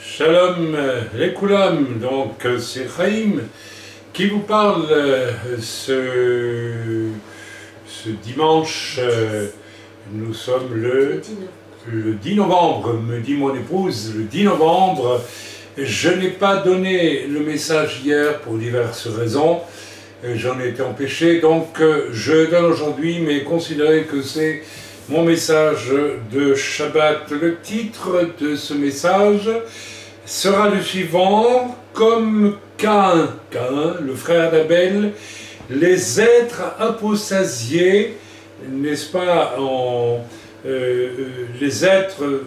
Shalom Lekulam, donc c'est Chaim qui vous parle ce dimanche. Nous sommes le 10 novembre, me dit mon épouse, le 10 novembre. Je n'ai pas donné le message hier pour diverses raisons, j'en ai été empêché, donc je donne aujourd'hui, mais considérez que c'est mon message de Shabbat. Le titre de ce message sera le suivant: comme Caïn, le frère d'Abel, les êtres apostasiés, n'est-ce pas, les êtres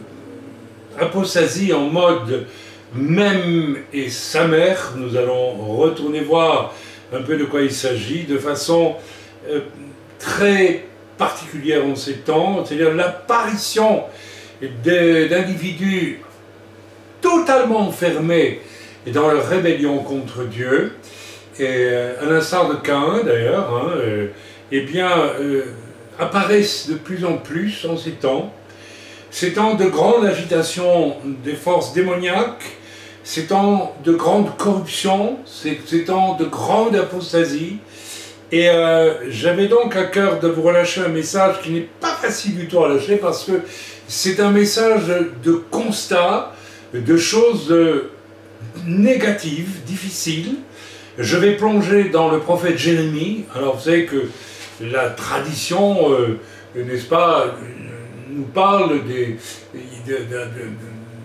apostasiés en mode même et sa mère. Nous allons retourner voir un peu de quoi il s'agit, de façon très particulière en ces temps, c'est-à-dire l'apparition d'individus totalement enfermés dans leur rébellion contre Dieu, et à l'instar de Caïn d'ailleurs, eh bien, apparaissent de plus en plus en ces temps de grande agitation des forces démoniaques, ces temps de grande corruption, ces temps de grande apostasie. Et j'avais donc à cœur de vous relâcher un message qui n'est pas facile du tout à lâcher, parce que c'est un message de constat, de choses négatives, difficiles. Je vais plonger dans le prophète Jérémie. Alors vous savez que la tradition, n'est-ce pas, nous parle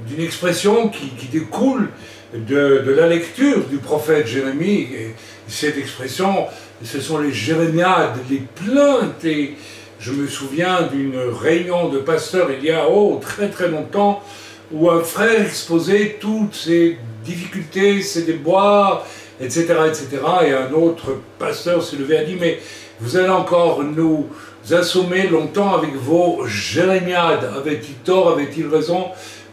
d'une expression qui découle de la lecture du prophète Jérémie. Et cette expression, ce sont les jérémiades, les plaintes. Et je me souviens d'une réunion de pasteurs il y a très très longtemps, où un frère exposait toutes ses difficultés, ses déboires, etc., etc. Et un autre pasteur s'est levé et a dit: mais vous allez encore nous assommer longtemps avec vos jérémiades. Avait-il tort, avait-il raison?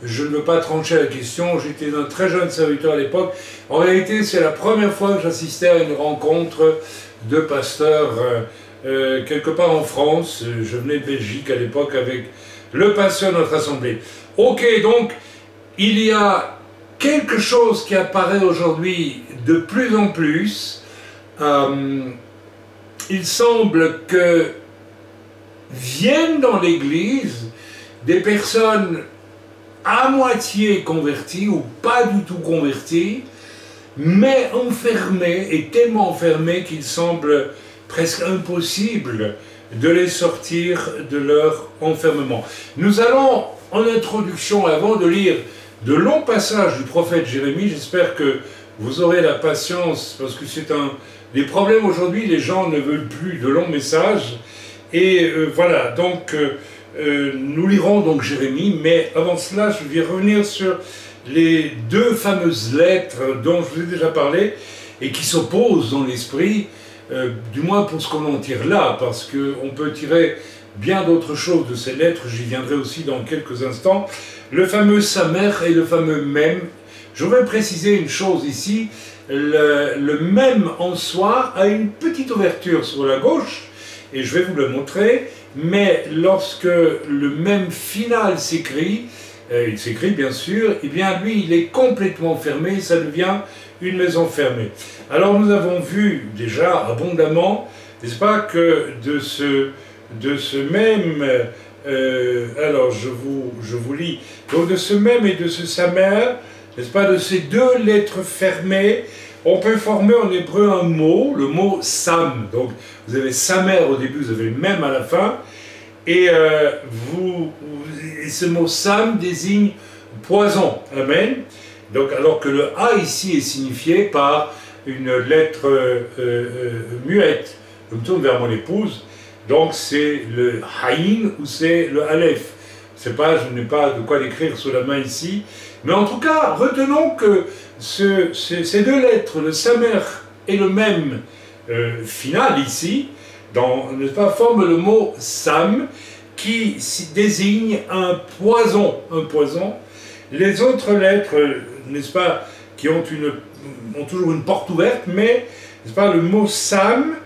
Je ne veux pas trancher la question, j'étais un très jeune serviteur à l'époque. En réalité, c'est la première fois que j'assistais à une rencontre de pasteurs quelque part en France. Je venais de Belgique à l'époque avec le pasteur de notre assemblée. Ok, donc il y a quelque chose qui apparaît aujourd'hui de plus en plus. Il semble que viennent dans l'Église des personnes à moitié converties ou pas du tout converties, mais enfermées, et tellement enfermées qu'il semble presque impossible de les sortir de leur enfermement. Nous allons, en introduction, avant de lire de longs passages du prophète Jérémie, j'espère que vous aurez la patience, parce que c'est un des problèmes aujourd'hui, les gens ne veulent plus de longs messages, et voilà, donc nous lirons donc Jérémie, mais avant cela, je vais revenir sur les deux fameuses lettres dont je vous ai déjà parlé, et qui s'opposent dans l'esprit, du moins pour ce qu'on en tire là, parce qu'on peut tirer bien d'autres choses de ces lettres, j'y viendrai aussi dans quelques instants. Le fameux Samer et le fameux Même. Je voudrais préciser une chose ici, le Même en soi a une petite ouverture sur la gauche, et je vais vous le montrer, mais lorsque le Même final s'écrit, il s'écrit bien sûr, et bien lui il est complètement fermé, ça devient une maison fermée. Alors nous avons vu déjà abondamment, n'est-ce pas, que de ce Même, alors je vous lis, donc de ce Même et de ce Samer, n'est-ce pas, de ces deux lettres fermées, on peut former en hébreu un mot, le mot Sam. Donc vous avez Samer au début, vous avez Même à la fin, et ce mot Sam désigne poison. Amen. Donc alors que le A ici est signifié par une lettre muette. Je me tourne vers mon épouse, donc c'est le Haïn ou c'est le Aleph. Je n'ai pas de quoi l'écrire sous la main ici, mais en tout cas, retenons que ces deux lettres, le Samer et le Même final ici, n'est-ce pas, forment le mot Sam, qui désigne un poison. Les autres lettres, n'est-ce pas, qui ont toujours une porte ouverte, mais, n'est-ce pas, le mot Sam,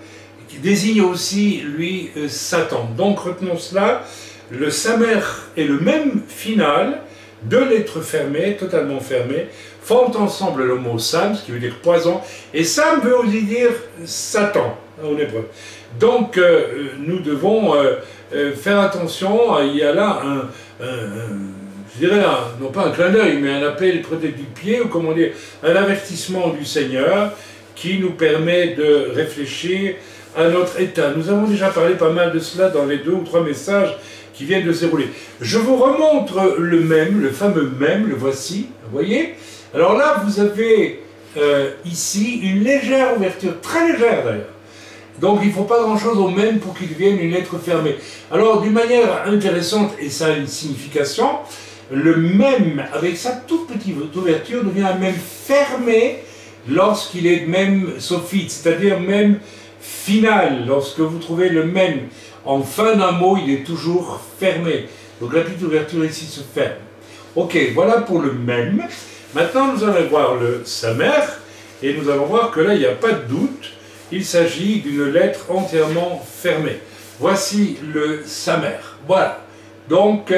qui désigne aussi, lui, Satan. Donc retenons cela, le Samer est le Même final, deux lettres fermées, totalement fermées, forment ensemble le mot Sam, ce qui veut dire poison, et Sam veut aussi dire Satan en hébreu. Donc nous devons faire attention, il y a là je dirais, non pas un clin d'œil, mais un appel peut-être du pied, ou comment dire, un avertissement du Seigneur qui nous permet de réfléchir à notre état. Nous avons déjà parlé pas mal de cela dans les 2 ou 3 messages qui viennent de se dérouler. Je vous remontre le même, le fameux même, le voici, vous voyez? Alors là, vous avez ici une légère ouverture, très légère d'ailleurs. Donc il ne faut pas grand-chose au même pour qu'il devienne une lettre fermée. Alors d'une manière intéressante, et ça a une signification, le même, avec sa toute petite ouverture, devient un même fermé lorsqu'il est même sophite, c'est-à-dire même final. Lorsque vous trouvez le même en fin d'un mot, il est toujours fermé. Donc la petite ouverture ici se ferme. Ok, voilà pour le même. Maintenant nous allons voir le samer, et nous allons voir que là il n'y a pas de doute, il s'agit d'une lettre entièrement fermée. Voici le samer. Voilà. Donc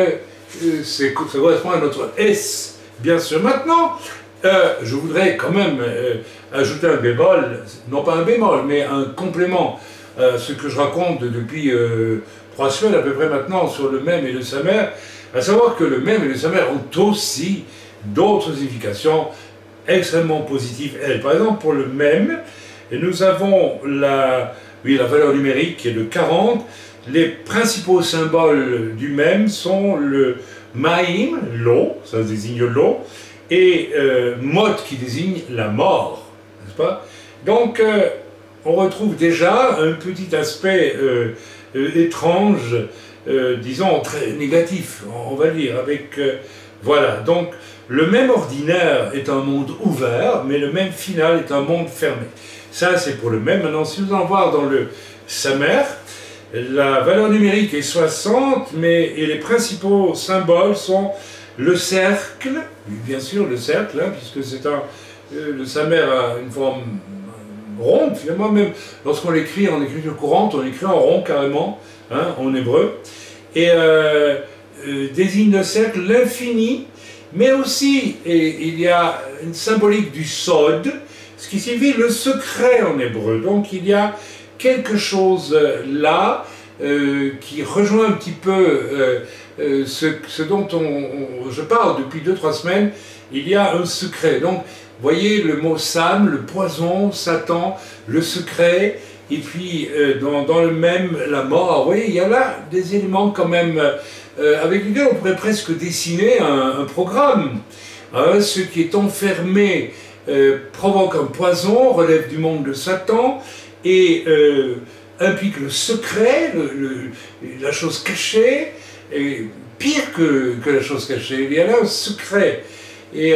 ça correspond à notre S, bien sûr. Maintenant, je voudrais quand même ajouter un bémol, non pas un bémol, mais un complément à ce que je raconte depuis 3 semaines à peu près maintenant sur le même et le samer, à savoir que le même et le samer ont aussi d'autres significations extrêmement positives. Par exemple, pour le même, nous avons la valeur numérique qui est de 40. Les principaux symboles du même sont le maïm, l'eau, ça désigne l'eau, et mot qui désigne la mort, n'est-ce pas? Donc on retrouve déjà un petit aspect étrange, disons très négatif, on va le dire, avec voilà. Donc le même ordinaire est un monde ouvert, mais le même final est un monde fermé. Ça c'est pour le même. Maintenant, si vous allez voir dans le samer, la valeur numérique est 60, et les principaux symboles sont le cercle, bien sûr le cercle, hein, puisque c'est le samer a une forme ronde, finalement, même lorsqu'on l'écrit en écriture courante, on l'écrit en rond carrément, hein, en hébreu, et désigne le cercle, l'infini, mais aussi, et il y a une symbolique du sod, ce qui signifie le secret en hébreu. Donc il y a quelque chose là qui rejoint un petit peu ce dont je parle depuis 2-3 semaines. Il y a un secret. Donc, vous voyez le mot Sam, le poison, Satan, le secret, et puis dans le même, la mort. Vous voyez, il y a là des éléments quand même avec lesquels on pourrait presque dessiner un programme. Ce qui est enfermé provoque un poison, relève du monde de Satan, et implique le secret, la chose cachée, et pire que la chose cachée. Il y a là un secret. Et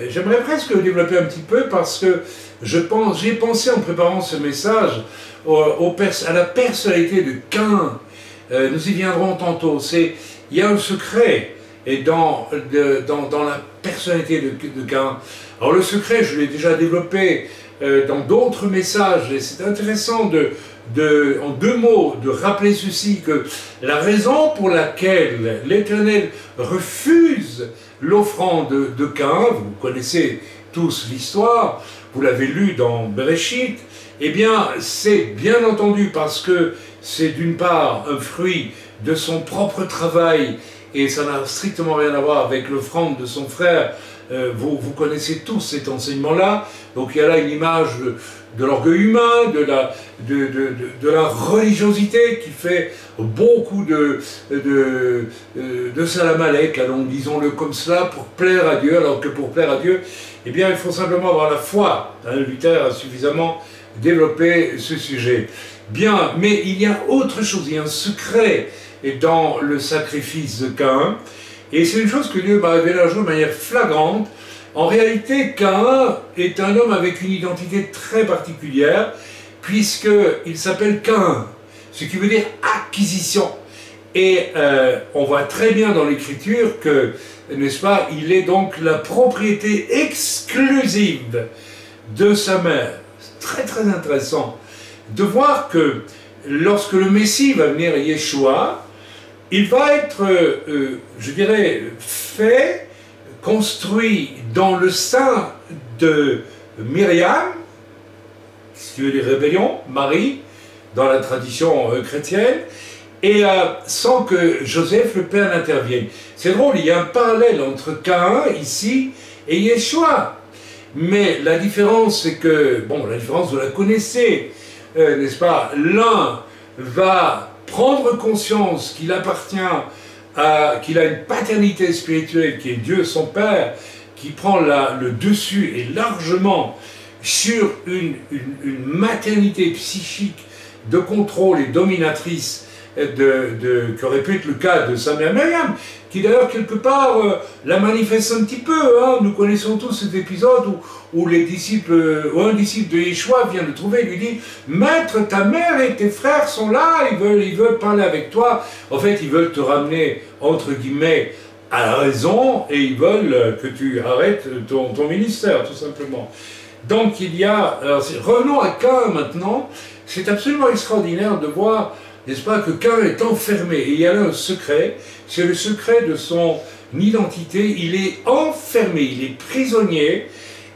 j'aimerais presque le développer un petit peu parce que j'ai pensé en préparant ce message à la personnalité de Caïn. Nous y viendrons tantôt. Il y a un secret et dans la personnalité de Caïn. Alors le secret, je l'ai déjà développé dans d'autres messages, et c'est intéressant en 2 mots de rappeler ceci, que la raison pour laquelle l'Éternel refuse l'offrande de Caïn, vous connaissez tous l'histoire, vous l'avez lu dans Bereshit, eh bien c'est bien entendu parce que c'est d'une part un fruit de son propre travail, et ça n'a strictement rien à voir avec l'offrande de son frère. Vous connaissez tous cet enseignement-là, donc il y a là une image de l'orgueil humain, de la religiosité qui fait beaucoup de salamalek, allons, disons-le comme cela, pour plaire à Dieu, alors que pour plaire à Dieu, eh bien il faut simplement avoir la foi. Luther a suffisamment développé ce sujet. Bien, mais il y a autre chose, il y a un secret dans le sacrifice de Caïn. Et c'est une chose que Dieu m'a révélée un jour de manière flagrante. En réalité, Caïn est un homme avec une identité très particulière, puisqu'il s'appelle Caïn, ce qui veut dire acquisition. Et on voit très bien dans l'Écriture que, n'est-ce pas, il est donc la propriété exclusive de sa mère. C'est très très intéressant de voir que lorsque le Messie va venir, Yeshua, il va être, je dirais, fait construit dans le sein de Myriam, si tu veux, les rébellions, Marie, dans la tradition chrétienne, et sans que Joseph le Père n'intervienne. C'est drôle, il y a un parallèle entre Caïn, ici, et Yeshua. Mais la différence, c'est que, bon, la différence, vous la connaissez, n'est-ce pas? L'un va prendre conscience qu'il appartient qu'il a une paternité spirituelle qui est Dieu son Père, qui prend le dessus et largement sur une maternité psychique de contrôle et dominatrice qui aurait pu être le cas de sa mère Myriam, qui d'ailleurs quelque part la manifeste un petit peu. Hein. Nous connaissons tous cet épisode où les disciples, ou un disciple de Yeshua vient le trouver et lui dit « Maître, ta mère et tes frères sont là, ils veulent parler avec toi. » En fait, ils veulent te ramener, entre guillemets, à la raison, et ils veulent que tu arrêtes ton ministère, tout simplement. Donc il y a... Alors, revenons à Caïn maintenant. C'est absolument extraordinaire de voir, n'est-ce pas, que Caïn est enfermé. Et il y a là un secret, c'est le secret de son identité. Il est enfermé, il est prisonnier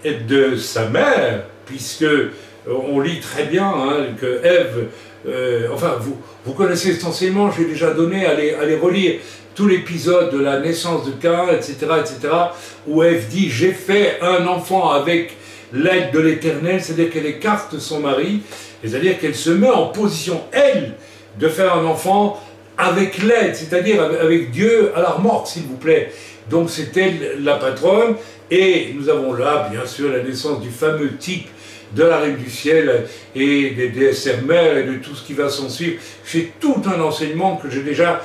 de sa mère, puisque on lit très bien hein, que Ève, enfin vous connaissez cet enseignement, j'ai déjà donné, allez relire tout l'épisode de la naissance de Caïn, etc., où Ève dit « J'ai fait un enfant avec l'aide de l'Éternel », c'est-à-dire qu'elle écarte son mari, c'est-à-dire qu'elle se met en position, elle, de faire un enfant avec l'aide, c'est-à-dire avec Dieu à la remorque, s'il vous plaît. Donc c'est elle la patronne, et nous avons là, bien sûr, la naissance du fameux type de la Reine du Ciel et des déesses mères et de tout ce qui va s'en suivre. C'est tout un enseignement que j'ai déjà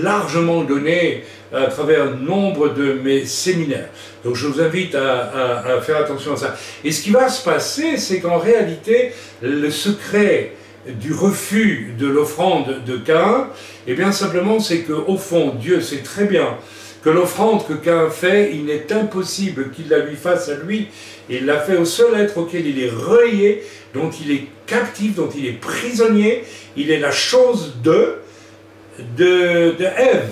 largement donné à travers nombre de mes séminaires. Donc je vous invite à faire attention à ça. Et ce qui va se passer, c'est qu'en réalité, le secret du refus de l'offrande de Caïn, eh bien simplement c'est qu'au fond, Dieu sait très bien que l'offrande que Caïn fait, il est impossible qu'il la lui fasse à lui. Il l'a fait au seul être auquel il est relié, dont il est captif, dont il est prisonnier. Il est la chose de Ève.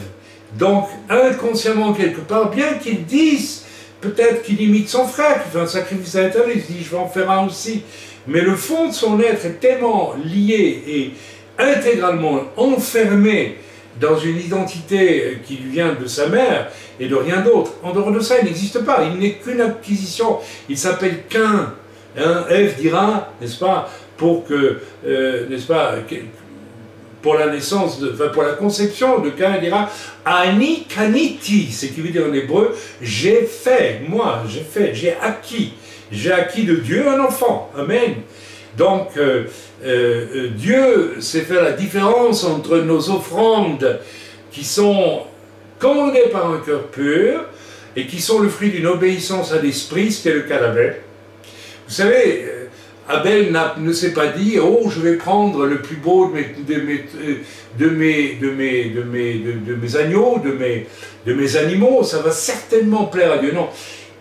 Donc, inconsciemment, quelque part, bien qu'il dise, peut-être qu'il imite son frère, qui fait un sacrifice à l'Éternel, il se dit, je vais en faire un aussi. Mais le fond de son être est tellement lié et intégralement enfermé dans une identité qui lui vient de sa mère et de rien d'autre. En dehors de ça, il n'existe pas. Il n'est qu'une acquisition. Il s'appelle Caïn. Hein, Ève dira, n'est-ce pas, pour que, n'est-ce pas, pour la naissance, pour la conception de Caïn, il dira Ani kaniti, ce qui veut dire en hébreu, j'ai fait, moi, j'ai acquis de Dieu un enfant. Amen. Donc, Dieu sait faire la différence entre nos offrandes qui sont commandées par un cœur pur et qui sont le fruit d'une obéissance à l'esprit, ce qui est le cas d'Abel. Vous savez, Abel ne s'est pas dit « Oh, je vais prendre le plus beau de mes agneaux, de mes animaux, ça va certainement plaire à Dieu. » Non,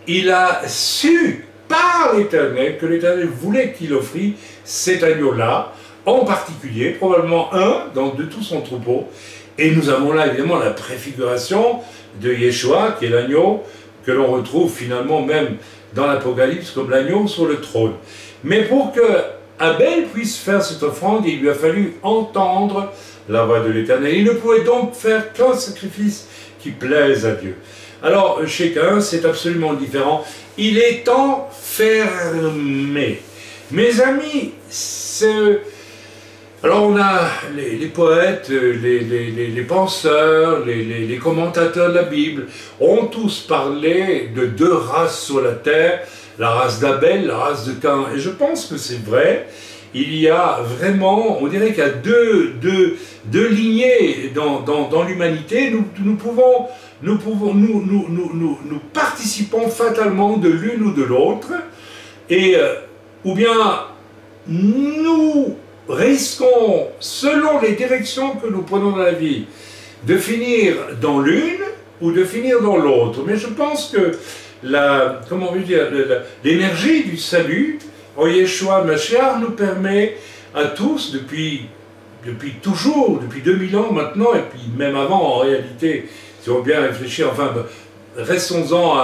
il a su par l'Éternel que l'Éternel voulait qu'il offrit cet agneau-là, en particulier, probablement un de tout son troupeau. Et nous avons là évidemment la préfiguration de Yeshua, qui est l'agneau, que l'on retrouve finalement même dans l'Apocalypse comme l'agneau sur le trône. Mais pour que Abel puisse faire cette offrande, il lui a fallu entendre la voix de l'Éternel. Il ne pouvait donc faire qu'un sacrifice qui plaise à Dieu. Alors, chez Caïn, c'est absolument différent. Il est enfermé. Mes amis, alors on a les poètes, les penseurs, les commentateurs de la Bible, ont tous parlé de deux races sur la terre, la race d'Abel, la race de Caïn. Et je pense que c'est vrai. Il y a vraiment, on dirait qu'il y a deux lignées dans l'humanité. Nous participons fatalement de l'une ou de l'autre, et ou bien nous risquons, selon les directions que nous prenons dans la vie, de finir dans l'une ou de finir dans l'autre. Mais je pense que l'énergie du salut en Yeshua Mashiach nous permet à tous, depuis toujours, depuis 2000 ans maintenant, et puis même avant en réalité, si on veut bien réfléchir, enfin restons-en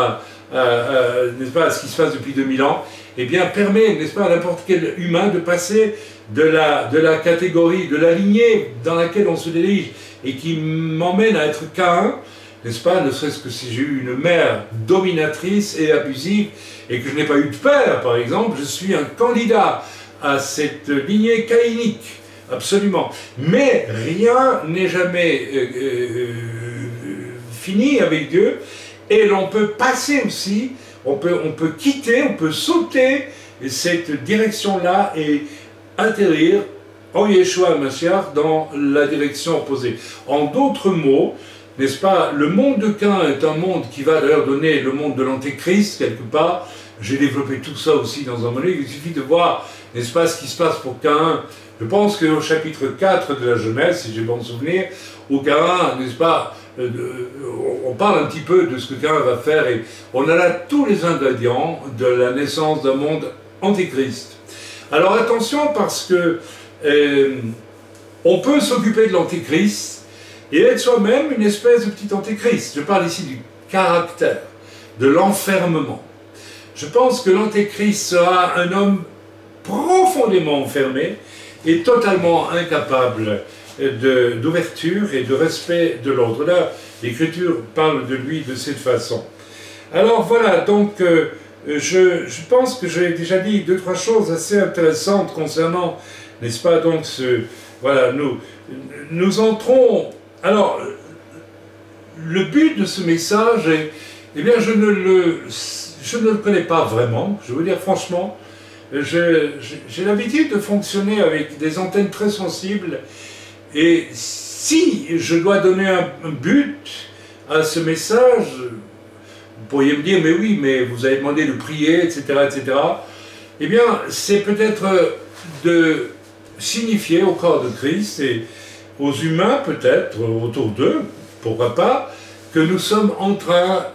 n'est-ce pas, à ce qui se passe depuis 2000 ans, eh bien permet, n'est-ce pas, à n'importe quel humain de passer de la catégorie, de la lignée dans laquelle on se dirige et qui m'emmène à être Caïn, n'est-ce pas, ne serait-ce que si j'ai eu une mère dominatrice et abusive et que je n'ai pas eu de père, par exemple, je suis un candidat à cette lignée caïnique, absolument. Mais rien n'est jamais fini avec Dieu, et l'on peut passer aussi, on peut quitter, on peut sauter cette direction-là et atterrir en Yeshua Mashiach dans la direction opposée. En d'autres mots, n'est-ce pas, le monde de Caïn est un monde qui va d'ailleurs donner le monde de l'Antéchrist, quelque part. J'ai développé tout ça aussi dans un moment. Il suffit de voir, n'est-ce pas, ce qui se passe pour Caïn. Je pense qu'au chapitre 4 de la Genèse, si j'ai bon souvenir, où Caïn, n'est-ce pas, on parle un petit peu de ce que Caïn va faire, et on a là tous les ingrédients de la naissance d'un monde antéchrist. Alors attention, parce que on peut s'occuper de l'antéchrist et être soi-même une espèce de petit antéchrist. Je parle ici du caractère, de l'enfermement. Je pense que l'antéchrist sera un homme profondément enfermé et totalement incapable d'ouverture et de respect de l'ordre. Là, l'Écriture parle de lui de cette façon. Alors voilà, donc je pense que j'ai déjà dit deux, trois choses assez intéressantes concernant, n'est-ce pas, donc voilà, nous entrons. Alors, le but de ce message, eh bien, je ne le connais pas vraiment, je veux dire franchement. J'ai l'habitude de fonctionner avec des antennes très sensibles, et si je dois donner un but à ce message, vous pourriez me dire, mais oui, mais vous avez demandé de prier, etc., etc. Eh bien, c'est peut-être de signifier au corps de Christ et aux humains peut-être, autour d'eux, pourquoi pas, que nous sommes en train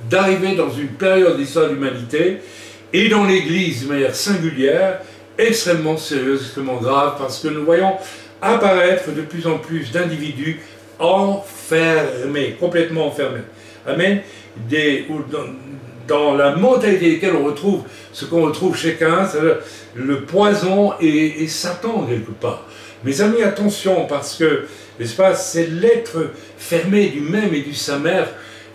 d'arriver dans une période d'histoire de l'humanité et dans l'Église de manière singulière, extrêmement sérieuse, extrêmement grave, parce que nous voyons apparaître de plus en plus d'individus enfermés, complètement enfermés. Amen. Dans la mentalité desquelles on retrouve ce qu'on retrouve chez Caïn, c'est-à-dire le poison et Satan quelque part. Mes amis, attention, parce que, n'est-ce pas, c'est l'être fermé du même et du sa mère.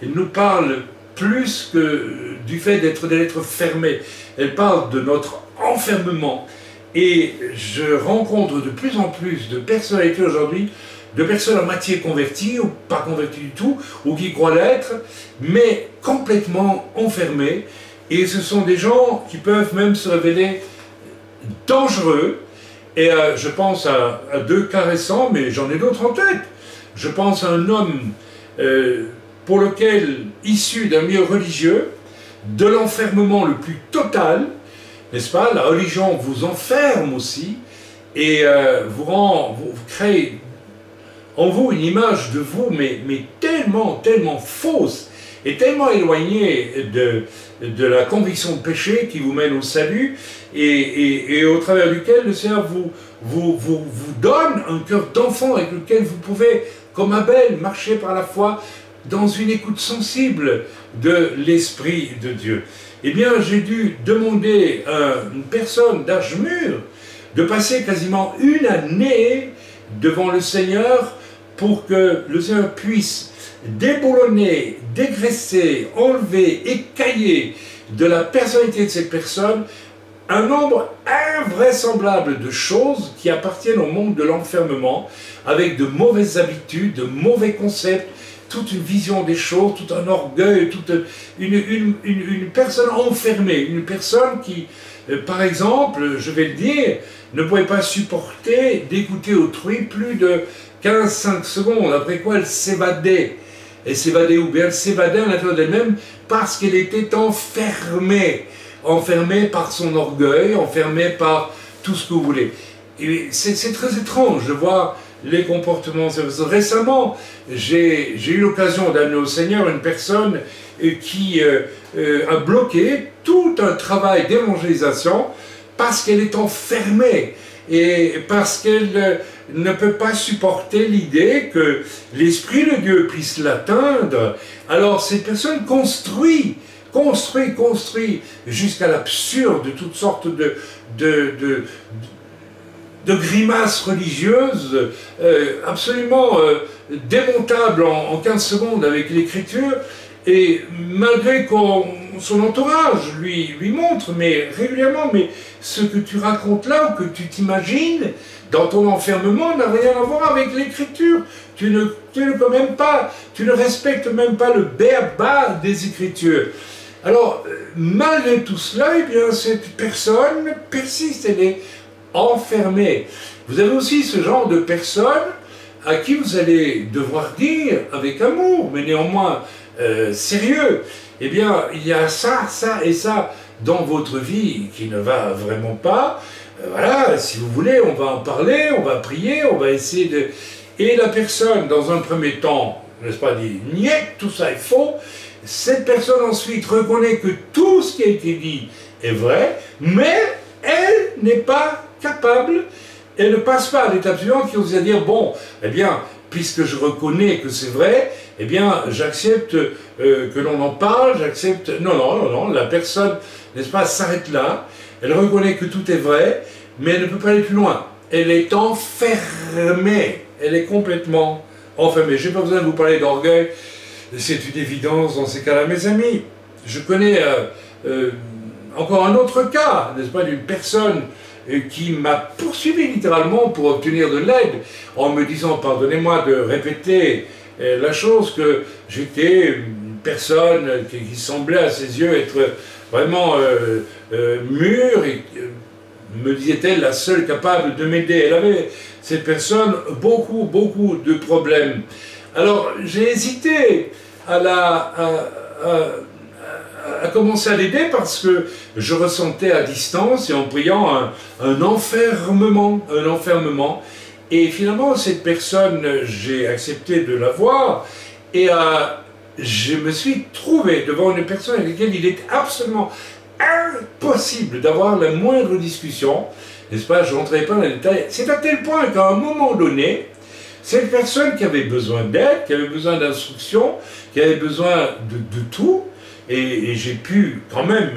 Il nous parle plus que du fait d'être des êtres fermés. Elle parle de notre enfermement. Et je rencontre de plus en plus de personnalités aujourd'hui, de personnes à moitié converties, ou pas converties du tout, ou qui croient l'être, mais complètement enfermées. Et ce sont des gens qui peuvent même se révéler dangereux. Et je pense à deux cas récents, mais j'en ai d'autres en tête. Je pense à un homme pour lequel, issu d'un milieu religieux, de l'enfermement le plus total, n'est-ce pas? La religion vous enferme aussi, et vous crée en vous une image de vous, mais tellement, tellement fausse, et tellement éloignée de la conviction de péché qui vous mène au salut, et au travers duquel le Seigneur vous donne un cœur d'enfant avec lequel vous pouvez, comme Abel, marcher par la foi dans une écoute sensible de l'Esprit de Dieu. Eh bien, j'ai dû demander à une personne d'âge mûr de passer quasiment une année devant le Seigneur pour que le Seigneur puisse déboulonner, dégraisser, enlever, écailler de la personnalité de cette personne un nombre invraisemblable de choses qui appartiennent au monde de l'enfermement, avec de mauvaises habitudes, de mauvais concepts, toute une vision des choses, tout un orgueil, toute une personne enfermée, une personne qui, par exemple, je vais le dire, ne pouvait pas supporter d'écouter autrui plus de 15-5 secondes, après quoi elle s'évadait. Elle s'évadait où bien? Elle s'évadait à l'intérieur d'elle-même parce qu'elle était enfermée. Enfermée par son orgueil, enfermée par tout ce que vous voulez. Et c'est très étrange de voir les comportements. Récemment, j'ai eu l'occasion d'amener au Seigneur une personne qui a bloqué tout un travail d'évangélisation parce qu'elle est enfermée et parce qu'elle ne peut pas supporter l'idée que l'Esprit de Dieu puisse l'atteindre. Alors cette personne construit jusqu'à l'absurde, toutes sortes de grimaces religieuses absolument démontables en 15 secondes avec l'écriture, et malgré qu'on son entourage lui montre, mais régulièrement, mais ce que tu racontes là, ou que tu t'imagines dans ton enfermement, n'a rien à voir avec l'écriture. Tu ne peux même pas, tu ne respectes même pas le béaba des Écritures. Alors, malgré tout cela, eh bien, cette personne persiste, elle est enfermée. Vous avez aussi ce genre de personnes à qui vous allez devoir dire, avec amour, mais néanmoins sérieux, eh bien, il y a ça, ça et ça dans votre vie qui ne va vraiment pas. Voilà, si vous voulez, on va en parler, on va prier, on va essayer de... Et la personne, dans un premier temps, n'est-ce pas, dit « niet, tout ça est faux ». Cette personne ensuite reconnaît que tout ce qui a été dit est vrai, mais elle n'est pas capable, elle ne passe pas à l'étape suivante qui vous à dire « bon, eh bien, puisque je reconnais que c'est vrai, eh bien, j'accepte que l'on en parle, j'accepte... » Non, la personne, n'est-ce pas, s'arrête là, elle reconnaît que tout est vrai, mais elle ne peut pas aller plus loin. Elle est enfermée, elle est complètement enfermée. Je n'ai pas besoin de vous parler d'orgueil, c'est une évidence dans ces cas-là. Mes amis, je connais encore un autre cas, n'est-ce pas, d'une personne qui m'a poursuivi littéralement pour obtenir de l'aide, en me disant, pardonnez-moi de répéter la chose, que j'étais une personne qui semblait à ses yeux être vraiment mûre, et me disait-elle, la seule capable de m'aider. Elle avait, cette personne, beaucoup de problèmes. Alors j'ai hésité à commencer à l'aider parce que je ressentais à distance et en priant un enfermement. Et finalement, cette personne, j'ai accepté de la voir et je me suis trouvé devant une personne avec laquelle il est absolument impossible d'avoir la moindre discussion, n'est-ce pas? Je ne rentrerai pas dans les détails. C'est à tel point qu'à un moment donné, cette personne qui avait besoin d'aide, qui avait besoin d'instruction, qui avait besoin de tout, et j'ai pu quand même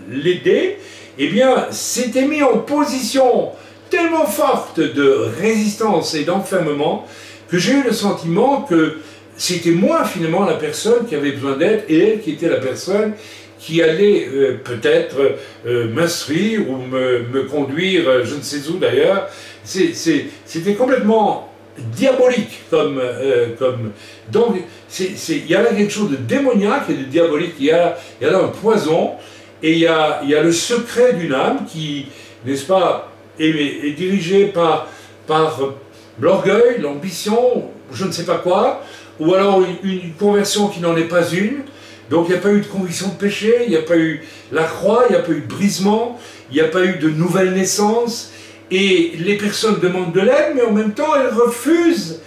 l'aider, eh bien, s'était mis en position tellement forte de résistance et d'enfermement que j'ai eu le sentiment que c'était moi, finalement, la personne qui avait besoin d'aide, et elle qui était la personne qui allait peut-être m'instruire ou me conduire, je ne sais où d'ailleurs. C'était complètement diabolique donc il y a là quelque chose de démoniaque et de diabolique. Il y a là un poison, et il y a le secret d'une âme qui, n'est-ce pas, est dirigée par l'orgueil, l'ambition, je ne sais pas quoi, ou alors une conversion qui n'en est pas une. Donc il n'y a pas eu de conviction de péché, il n'y a pas eu la croix, il n'y a pas eu de brisement, il n'y a pas eu de nouvelle naissance, et les personnes demandent de l'aide, mais en même temps elles refusent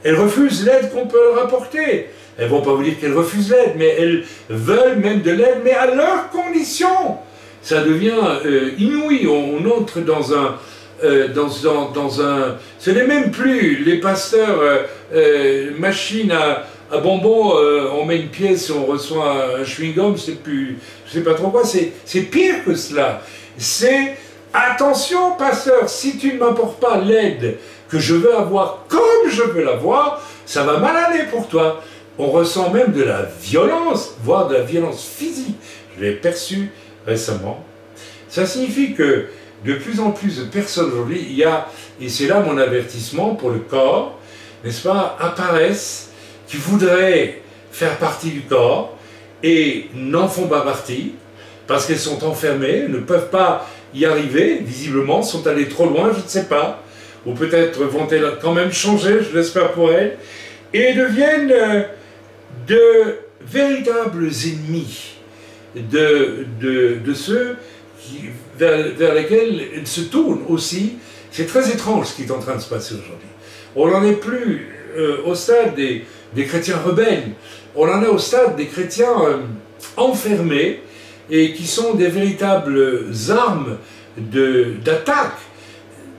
l'aide qu'on peut leur apporter. Elles ne vont pas vous dire qu'elles refusent l'aide, mais elles veulent même de l'aide, mais à leurs conditions. Ça devient inouï, on entre dans un... ce n'est même plus les pasteurs machine à bonbons, on met une pièce et on reçoit un chewing-gum, c'est plus, je sais pas trop quoi, c'est pire que cela. C'est, attention pasteur, si tu ne m'apportes pas l'aide que je veux avoir comme je veux l'avoir, ça va mal aller pour toi. On ressent même de la violence, voire de la violence physique. Je l'ai perçu récemment. Ça signifie que de plus en plus de personnes aujourd'hui, il y a, et c'est là mon avertissement pour le corps, n'est-ce pas, apparaissent, qui voudraient faire partie du corps et n'en font pas partie parce qu'elles sont enfermées, ne peuvent pas y arriver, visiblement, sont allées trop loin, je ne sais pas, ou peut-être vont-elles quand même changer, je l'espère pour elles, et deviennent de véritables ennemis de ceux vers lesquels elles se tournent aussi. C'est très étrange ce qui est en train de se passer aujourd'hui. On n'en est plus au stade des chrétiens rebelles, on en est au stade des chrétiens enfermés et qui sont des véritables armes d'attaque.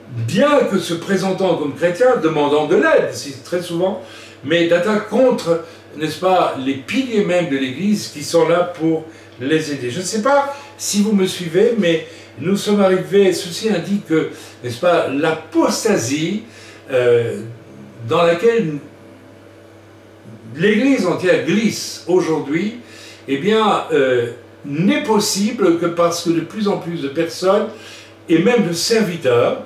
bien que se présentant comme chrétiens, demandant de l'aide, c'est très souvent, mais d'attaque contre, n'est-ce pas, les piliers même de l'Église qui sont là pour les aider. Je ne sais pas si vous me suivez, mais nous sommes arrivés, ceci indique que, n'est-ce pas, l'apostasie dans laquelle l'Église entière glisse aujourd'hui, eh bien, n'est possible que parce que de plus en plus de personnes, et même de serviteurs,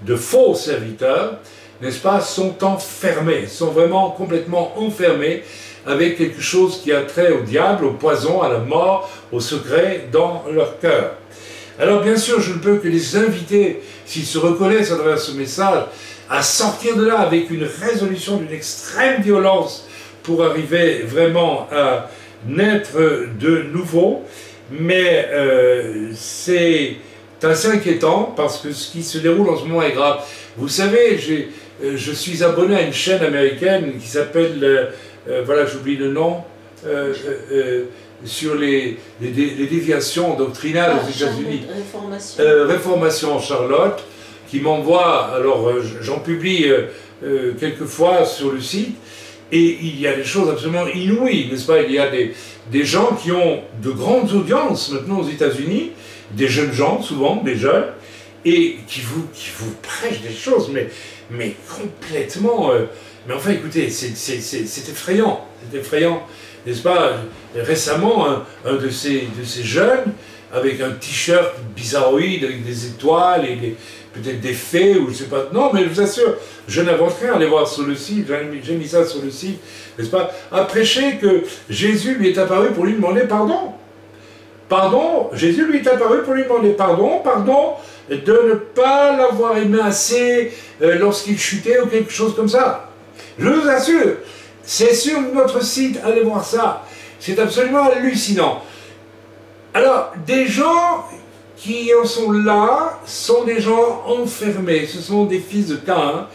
de faux serviteurs, n'est-ce pas, sont enfermés, sont vraiment complètement enfermés avec quelque chose qui a trait au diable, au poison, à la mort, au secret dans leur cœur. Alors bien sûr, je ne peux que les inviter, s'ils se reconnaissent à travers ce message, à sortir de là avec une résolution d'une extrême violence pour arriver vraiment à naître de nouveau. Mais c'est assez inquiétant parce que ce qui se déroule en ce moment est grave. Vous savez, je suis abonné à une chaîne américaine qui s'appelle, voilà, j'oublie le nom, sur les déviations doctrinales aux États-Unis. Réformation Charlotte, qui m'envoie, alors j'en publie quelquefois sur le site, et il y a des choses absolument inouïes, n'est-ce pas? Il y a des gens qui ont de grandes audiences maintenant aux États-Unis, des jeunes gens, souvent, des jeunes, et qui vous prêchent des choses, mais complètement... mais enfin, écoutez, c'est effrayant, n'est-ce pas? Récemment, un de ces jeunes, avec un t-shirt bizarroïde, avec des étoiles, et peut-être des fées, ou je ne sais pas... Non, mais je vous assure, je n'invente rien, allez voir sur le site, j'ai mis ça sur le site, n'est-ce pas? A prêché que Jésus lui est apparu pour lui demander pardon. Pardon, Jésus lui est apparu pour lui demander pardon de ne pas l'avoir aimé assez lorsqu'il chutait ou quelque chose comme ça. Je vous assure, c'est sur notre site, allez voir ça. C'est absolument hallucinant. Alors, des gens qui en sont là sont des gens enfermés, ce sont des fils de Caïn,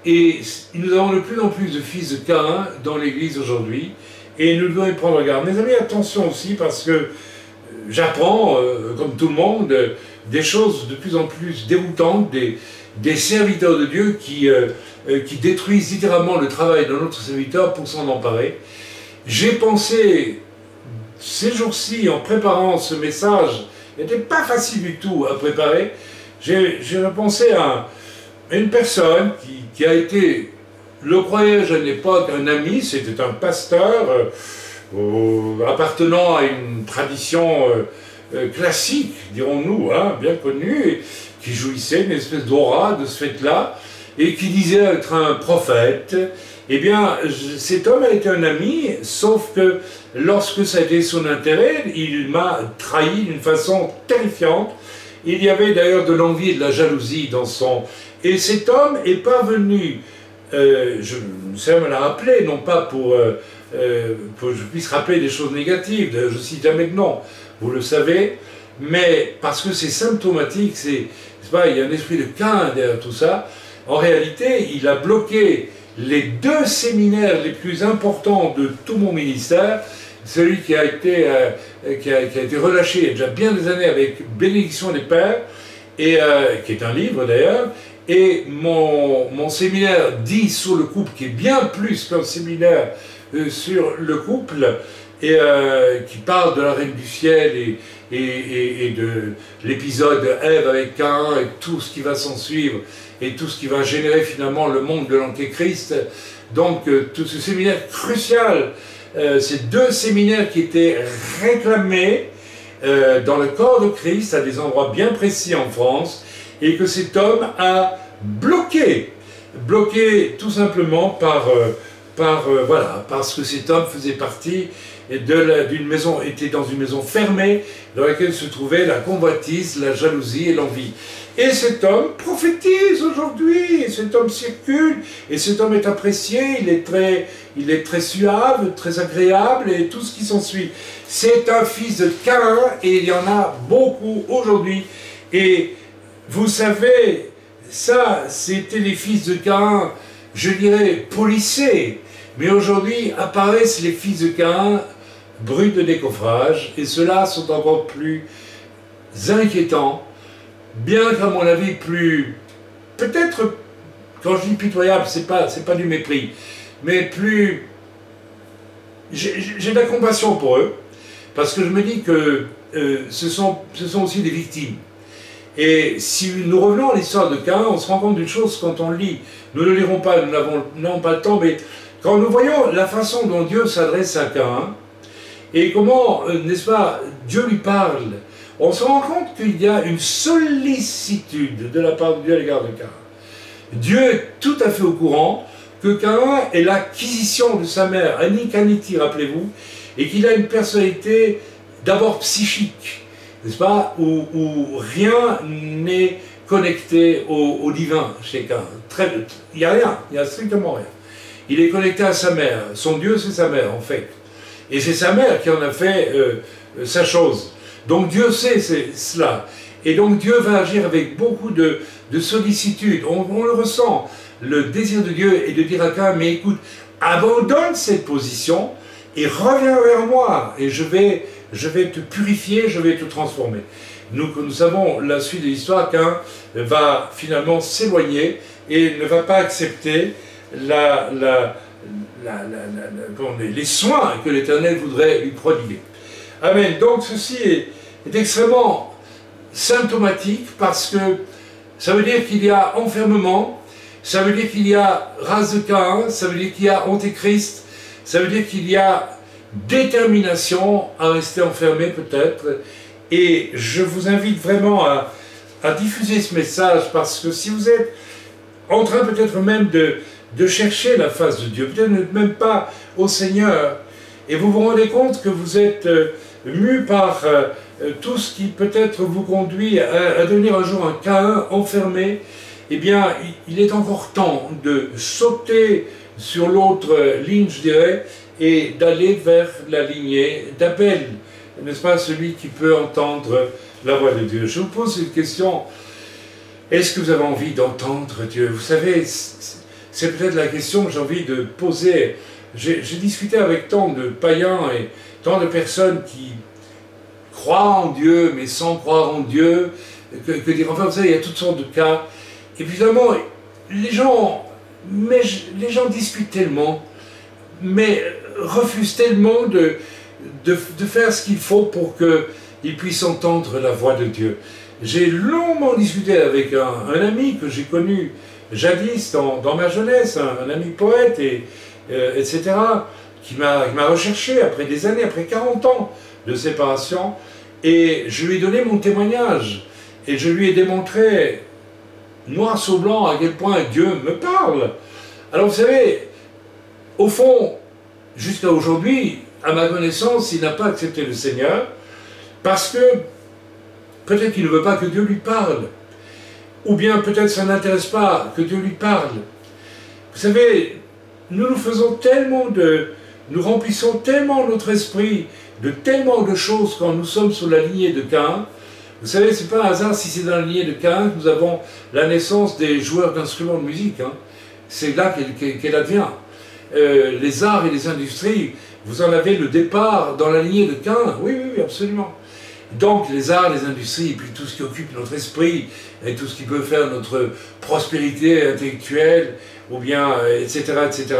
et nous avons de plus en plus de fils de Caïn dans l'Église aujourd'hui, et nous devons y prendre garde. Mes amis, attention aussi, parce que j'apprends, comme tout le monde, des choses de plus en plus déroutantes, des serviteurs de Dieu qui détruisent littéralement le travail de notre serviteur pour s'en emparer. J'ai pensé, ces jours-ci, en préparant ce message, n'était pas facile du tout à préparer, j'ai repensé à une personne qui a été, le croyais-je à une époque, un ami, c'était un pasteur appartenant à une tradition classique, dirons-nous, hein, bien connue, qui jouissait d'une espèce d'aura de ce fait-là, et qui disait être un prophète. Eh bien, cet homme a été un ami, sauf que lorsque ça a été son intérêt, il m'a trahi d'une façon terrifiante. Il y avait d'ailleurs de l'envie et de la jalousie dans son... Et cet homme est pas venu, ça me l'a rappelé, non pas pour que je puisse rappeler des choses négatives, je cite jamais de nom, vous le savez, mais parce que c'est symptomatique, il y a un esprit de Caïn derrière tout ça. En réalité, il a bloqué les deux séminaires les plus importants de tout mon ministère, celui qui a été relâché il y a déjà bien des années avec Bénédiction des Pères, et, qui est un livre d'ailleurs, et mon séminaire dit sur le couple, qui est bien plus qu'un séminaire sur le couple, et qui parle de la Reine du Ciel et de l'épisode Ève avec Caïn et tout ce qui va s'en suivre et tout ce qui va générer finalement le monde de l'Antéchrist. Donc tout ce séminaire crucial, ces deux séminaires qui étaient réclamés dans le corps de Christ à des endroits bien précis en France, et que cet homme a bloqué tout simplement voilà, parce que cet homme faisait partie d'une maison, était dans une maison fermée dans laquelle se trouvait la convoitise, la jalousie et l'envie. Et cet homme prophétise aujourd'hui, et cet homme circule, et cet homme est apprécié, il est très suave, très agréable, et tout ce qui s'ensuit. C'est un fils de Caïn, et il y en a beaucoup aujourd'hui. Et vous savez, ça, c'était les fils de Caïn, je dirais, polissés. Mais aujourd'hui apparaissent les fils de Caïn bruts de décoffrage, et ceux-là sont encore plus inquiétants, bien qu'à mon avis plus peut-être, quand je dis pitoyable, c'est pas du mépris, mais plus... J'ai de la compassion pour eux, parce que je me dis que ce sont aussi des victimes. Et si nous revenons à l'histoire de Caïn, on se rend compte d'une chose quand on le lit. Nous ne le lirons pas, nous n'avons pas le temps, mais quand nous voyons la façon dont Dieu s'adresse à Caïn, et comment, n'est-ce pas, Dieu lui parle, on se rend compte qu'il y a une sollicitude de la part de Dieu à l'égard de Caïn. Dieu est tout à fait au courant que Caïn est l'acquisition de sa mère, Annie Kaniti, rappelez-vous, et qu'il a une personnalité d'abord psychique, n'est-ce pas, où rien n'est connecté au divin chez Caïn. Il n'y a rien, il n'y a strictement rien. Il est connecté à sa mère, son Dieu c'est sa mère en fait. Et c'est sa mère qui en a fait sa chose. Donc Dieu sait cela. Et donc Dieu va agir avec beaucoup de sollicitude. On le ressent. Le désir de Dieu est de dire à Caïn, mais écoute, abandonne cette position et reviens vers moi. Et je vais te purifier, je vais te transformer. Nous savons la suite de l'histoire. Caïn va finalement s'éloigner et ne va pas accepter les soins que l'Éternel voudrait lui prodiguer. Amen. Donc ceci est extrêmement symptomatique parce que ça veut dire qu'il y a enfermement, ça veut dire qu'il y a race de Caïn, ça veut dire qu'il y a antéchrist, ça veut dire qu'il y a détermination à rester enfermé peut-être. Et je vous invite vraiment à diffuser ce message parce que si vous êtes en train peut-être même de chercher la face de Dieu, peut-être même pas au Seigneur, et vous vous rendez compte que vous êtes mu par tout ce qui peut-être vous conduit à devenir un jour un Caïn enfermé, eh bien, il est encore temps de sauter sur l'autre ligne, je dirais, et d'aller vers la lignée d'Abel, n'est-ce pas, celui qui peut entendre la voix de Dieu. Je vous pose une question, est-ce que vous avez envie d'entendre Dieu? Vous savez, c'est peut-être la question que j'ai envie de poser. J'ai discuté avec tant de païens et tant de personnes qui croient en Dieu, mais sans croire en Dieu, que dire, enfin, vous savez, il y a toutes sortes de cas. Et puis finalement, les gens discutent tellement, mais refusent tellement de faire ce qu'il faut pour qu'ils puissent entendre la voix de Dieu. J'ai longuement discuté avec un ami que j'ai connu jadis dans ma jeunesse, un ami poète, etc., qui m'a recherché après des années, après 40 ans de séparation, et je lui ai donné mon témoignage, et je lui ai démontré, noir sur blanc, à quel point Dieu me parle. Alors vous savez, au fond, jusqu'à aujourd'hui, à ma connaissance, il n'a pas accepté le Seigneur, parce que peut-être qu'il ne veut pas que Dieu lui parle, ou bien peut-être ça n'intéresse pas que Dieu lui parle. Vous savez, nous remplissons tellement notre esprit de tellement de choses quand nous sommes sur la lignée de Caïn. Vous savez, ce n'est pas un hasard si c'est dans la lignée de Caïn que nous avons la naissance des joueurs d'instruments de musique. Hein. C'est là qu'elle advient. Les arts et les industries, vous en avez le départ dans la lignée de Caïn. Oui, oui, absolument. Donc les arts, les industries, et puis tout ce qui occupe notre esprit, et tout ce qui peut faire notre prospérité intellectuelle, ou bien, etc., etc.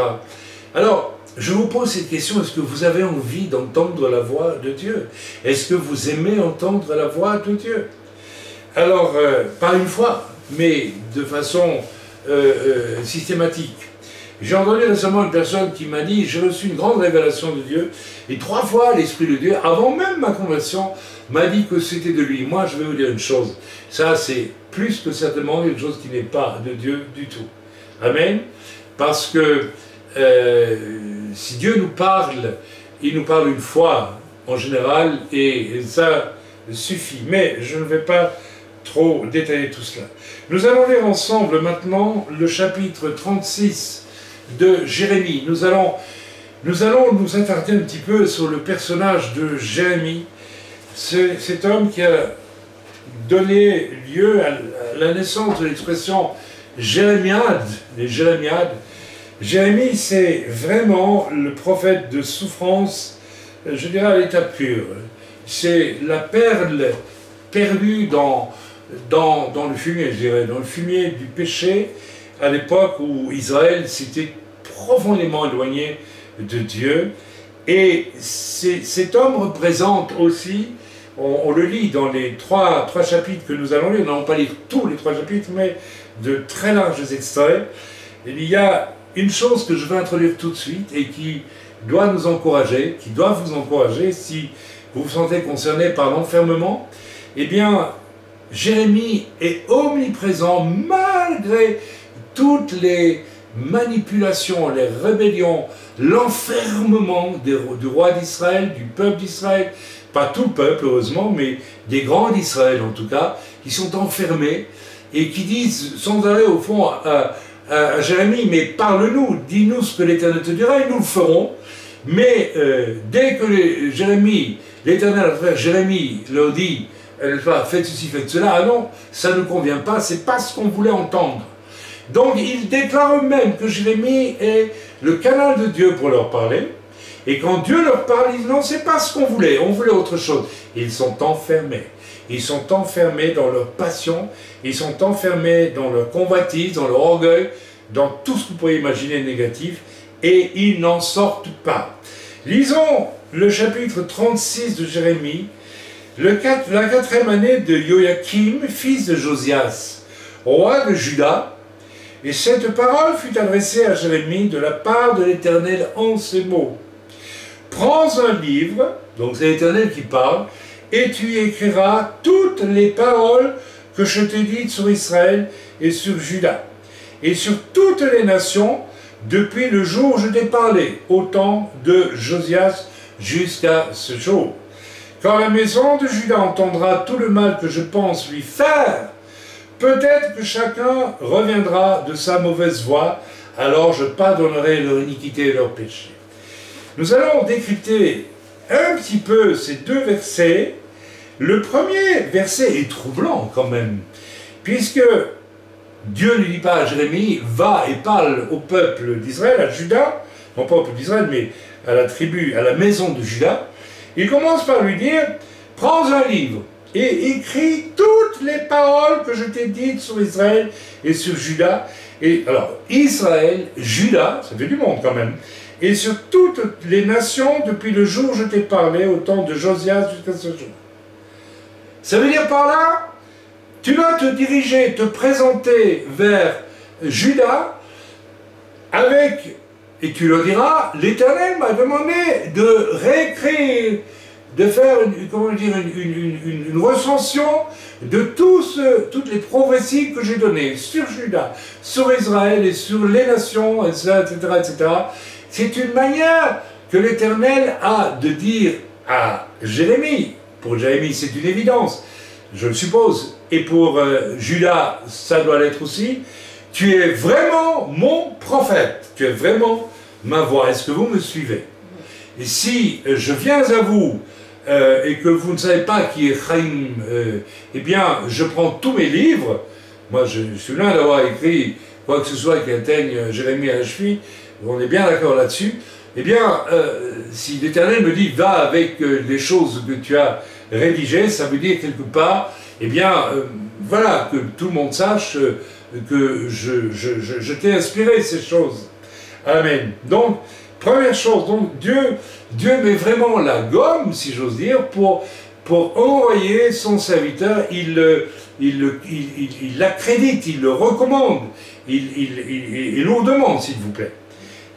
Alors, je vous pose cette question, est-ce que vous avez envie d'entendre la voix de Dieu? Est-ce que vous aimez entendre la voix de Dieu? Alors, pas une fois, mais de façon systématique. J'ai entendu récemment une personne qui m'a dit, j'ai reçu une grande révélation de Dieu, et 3 fois l'Esprit de Dieu, avant même ma conversion, m'a dit que c'était de lui. Moi, je vais vous dire une chose, ça c'est plus que certainement quelque chose qui n'est pas de Dieu du tout. Amen. Parce que si Dieu nous parle, il nous parle une fois en général, et ça suffit. Mais je ne vais pas trop détailler tout cela. Nous allons lire ensemble maintenant le chapitre 36 de Jérémie. Nous allons nous attarder un petit peu sur le personnage de Jérémie, cet homme qui a donné lieu à la naissance de l'expression jérémiade, les jérémiades. Jérémie, c'est vraiment le prophète de souffrance, je dirais à l'état pur. C'est la perle perdue dans dans le fumier, je dirais, dans le fumier du péché, à l'époque où Israël s'était profondément éloigné de Dieu. Et cet homme représente aussi, on le lit dans les trois chapitres que nous allons lire, nous n'allons pas lire tous les 3 chapitres, mais de très larges extraits. Il y a une chose que je vais introduire tout de suite et qui doit nous encourager, qui doit vous encourager si vous vous sentez concerné par l'enfermement. Eh bien, Jérémie est omniprésent malgré toutes les manipulations, les rébellions, l'enfermement du roi d'Israël, du peuple d'Israël, pas tout le peuple heureusement, mais des grands d'Israël en tout cas, qui sont enfermés et qui disent sans arrêt au fond à Jérémie, mais parle-nous, dis-nous ce que l'Éternel te dira et nous le ferons. Mais dès que Jérémie, l'Éternel à travers Jérémie leur dit, faites ceci, faites cela, ah non, ça ne convient pas, c'est pas ce qu'on voulait entendre. Donc ils déclarent eux-mêmes que Jérémie est le canal de Dieu pour leur parler, et quand Dieu leur parle, ils disent non, c'est pas ce qu'on voulait, on voulait autre chose. Ils sont enfermés. Ils sont enfermés dans leur passion, ils sont enfermés dans leur convoitise, dans leur orgueil, dans tout ce que vous pouvez imaginer de négatif, et ils n'en sortent pas. Lisons le chapitre 36 de Jérémie, la 4e année de Joachim, fils de Josias, roi de Juda, et cette parole fut adressée à Jérémie de la part de l'Éternel en ces mots. Prends un livre, donc c'est l'Éternel qui parle, et tu y écriras toutes les paroles que je t'ai dites sur Israël et sur Juda, et sur toutes les nations, depuis le jour où je t'ai parlé, au temps de Josias jusqu'à ce jour. Quand la maison de Juda entendra tout le mal que je pense lui faire, peut-être que chacun reviendra de sa mauvaise voie, alors je pardonnerai leur iniquité et leur péché. Nous allons décrypter un petit peu ces 2 versets. Le premier verset est troublant quand même, puisque Dieu ne dit pas à Jérémie, va et parle au peuple d'Israël, à Juda, non pas au peuple d'Israël, mais à la tribu, à la maison de Juda. Il commence par lui dire, prends un livre et écris toutes les paroles que je t'ai dites sur Israël et sur Juda. Et alors, Israël, Juda, ça fait du monde quand même, et sur toutes les nations depuis le jour où je t'ai parlé, au temps de Josias jusqu'à ce jour. Ça veut dire par là, tu dois te diriger, te présenter vers Juda avec, et tu leur diras, l'Éternel m'a demandé de réécrire, de faire une recension de toutes les prophéties que j'ai données sur Juda, sur Israël et sur les nations, etc., etc. C'est une manière que l'Éternel a de dire à Jérémie. Pour Jérémie, c'est une évidence, je le suppose, et pour Juda, ça doit l'être aussi. Tu es vraiment mon prophète, tu es vraiment ma voix. Est-ce que vous me suivez? Et si je viens à vous et que vous ne savez pas qui est Chaim, eh bien, je prends tous mes livres. Moi, je suis loin d'avoir écrit quoi que ce soit qui atteigne Jérémie à la cheville. On est bien d'accord là-dessus. Eh bien, si l'Éternel me dit, va avec les choses que tu as rédigées, ça veut dire quelque part, eh bien, voilà, que tout le monde sache que je t'ai inspiré ces choses. Amen. Donc, première chose, donc Dieu met vraiment la gomme, si j'ose dire, pour envoyer son serviteur. Il l'accrédite, il le recommande, il lourdement, s'il vous plaît.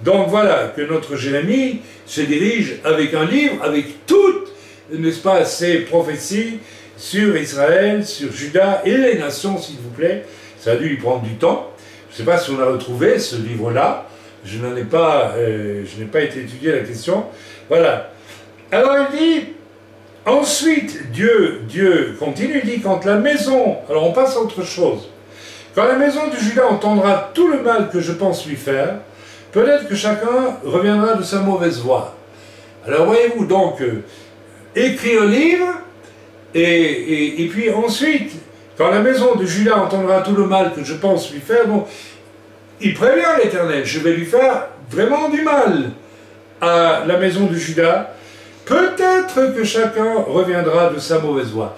Donc voilà, que notre Jérémie se dirige avec un livre, avec toutes, n'est-ce pas, ses prophéties sur Israël, sur Juda et les nations, s'il vous plaît. Ça a dû lui prendre du temps. Je ne sais pas si on a retrouvé ce livre-là. Je n'ai pas été étudié la question. Voilà. Alors il dit, ensuite, Dieu continue, il dit, quand la maison, alors on passe à autre chose, quand la maison de Juda entendra tout le mal que je pense lui faire, peut-être que chacun reviendra de sa mauvaise voie. Alors voyez-vous, donc, écrit un livre, et puis ensuite, quand la maison de Juda entendra tout le mal que je pense lui faire, donc, il prévient l'Éternel, je vais lui faire vraiment du mal à la maison de Juda, peut-être que chacun reviendra de sa mauvaise voie.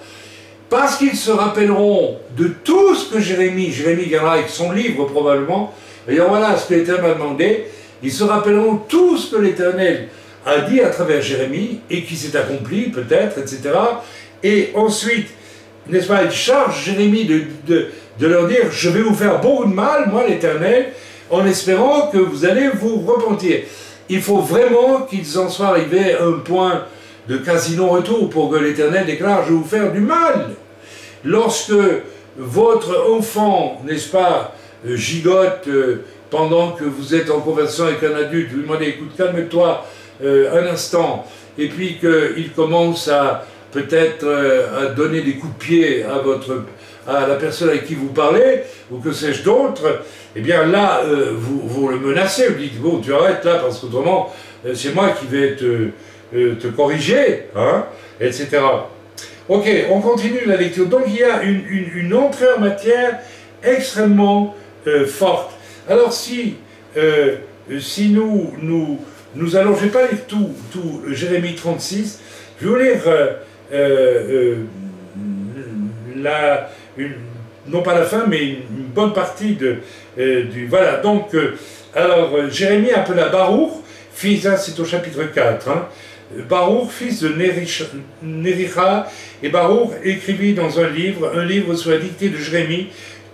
parce qu'ils se rappelleront de tout ce que Jérémie viendra avec son livre probablement, et voilà ce que l'Éternel m'a demandé, ils se rappelleront tout ce que l'Éternel a dit à travers Jérémie, et qui s'est accompli peut-être, etc. Et ensuite, n'est-ce pas, il charge Jérémie de leur dire, je vais vous faire beaucoup de mal, moi l'Éternel, en espérant que vous allez vous repentir. Il faut vraiment qu'ils en soient arrivés à un point de quasi non-retour pour que l'Éternel déclare, je vais vous faire du mal. Lorsque votre enfant, n'est-ce pas, gigote pendant que vous êtes en conversation avec un adulte, vous lui demandez, écoute, calme-toi un instant, et puis qu'il commence à peut-être à donner des coups de pied à la personne avec qui vous parlez, ou que sais-je d'autre, eh bien là, vous le menacez, vous dites, bon, tu arrêtes là, parce qu'autrement, c'est moi qui vais te corriger, hein, etc. Ok, on continue la lecture. Donc il y a une entrée en matière extrêmement forte. Alors si nous allons, je ne vais pas lire tout Jérémie 36, je vais vous lire non pas la fin, mais une bonne partie voilà, donc, alors, Jérémie appela Baruch, fils, c'est au chapitre 4, hein, Baruch, fils de Néricha, et Baruch écrivit dans un livre sur la dictée de Jérémie,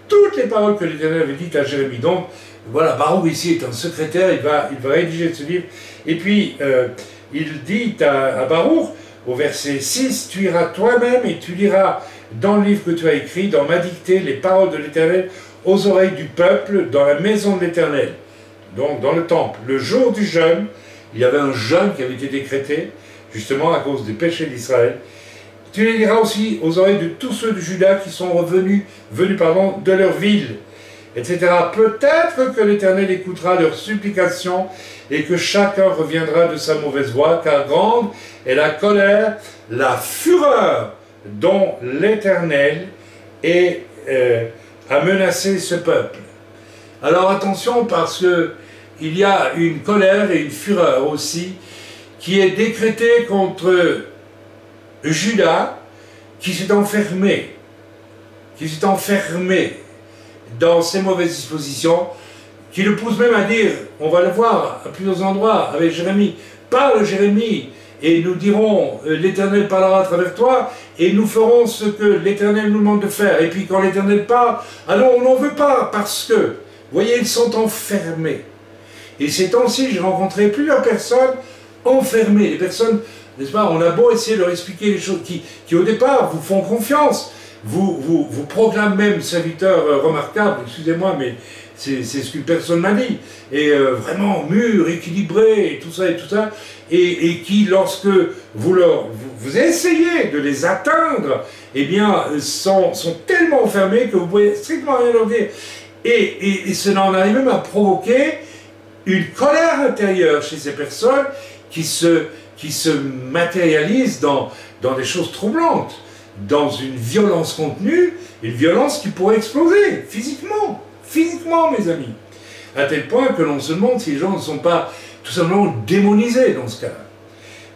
toutes les paroles que l'Éternel avait dites à Jérémie. Donc, voilà, Baruch ici est un secrétaire, il va rédiger ce livre, et puis, il dit à Baruch, au verset 6, tu iras toi-même et tu liras dans le livre que tu as écrit, dans ma dictée, les paroles de l'Éternel aux oreilles du peuple, dans la maison de l'Éternel, donc dans le temple. Le jour du jeûne, il y avait un jeûne qui avait été décrété, justement à cause des péchés d'Israël. Tu les liras aussi aux oreilles de tous ceux de Juda qui sont venus de leur ville, etc. Peut-être que l'Éternel écoutera leurs supplications et que chacun reviendra de sa mauvaise voie, car grande est la colère, la fureur dont l'Éternel a menacé ce peuple. Alors attention, parce que il y a une colère et une fureur aussi qui est décrétée contre Juda, qui s'est enfermé dans ses mauvaises dispositions, qui le pousse même à dire, on va le voir à plusieurs endroits avec Jérémie, parle Jérémie, et nous dirons, l'Éternel parlera à travers toi, et nous ferons ce que l'Éternel nous demande de faire. Et puis quand l'Éternel parle, alors on n'en veut pas, parce que, vous voyez, ils sont enfermés. Et ces temps-ci, j'ai rencontré plusieurs personnes enfermées, des personnes, n'est-ce pas, on a beau essayer de leur expliquer les choses qui au départ vous font confiance, vous proclament même serviteur remarquable, excusez-moi, mais c'est ce qu'une personne m'a dit, et vraiment mûr, équilibré, et tout ça, et qui, lorsque vous essayez de les atteindre, eh bien, sont tellement enfermés que vous ne pouvez strictement rien leur dire. Et cela en arrive même à provoquer une colère intérieure chez ces personnes qui se matérialise dans des choses troublantes, dans une violence contenue, une violence qui pourrait exploser physiquement, mes amis. À tel point que l'on se demande si les gens ne sont pas tout simplement démonisés dans ce cas.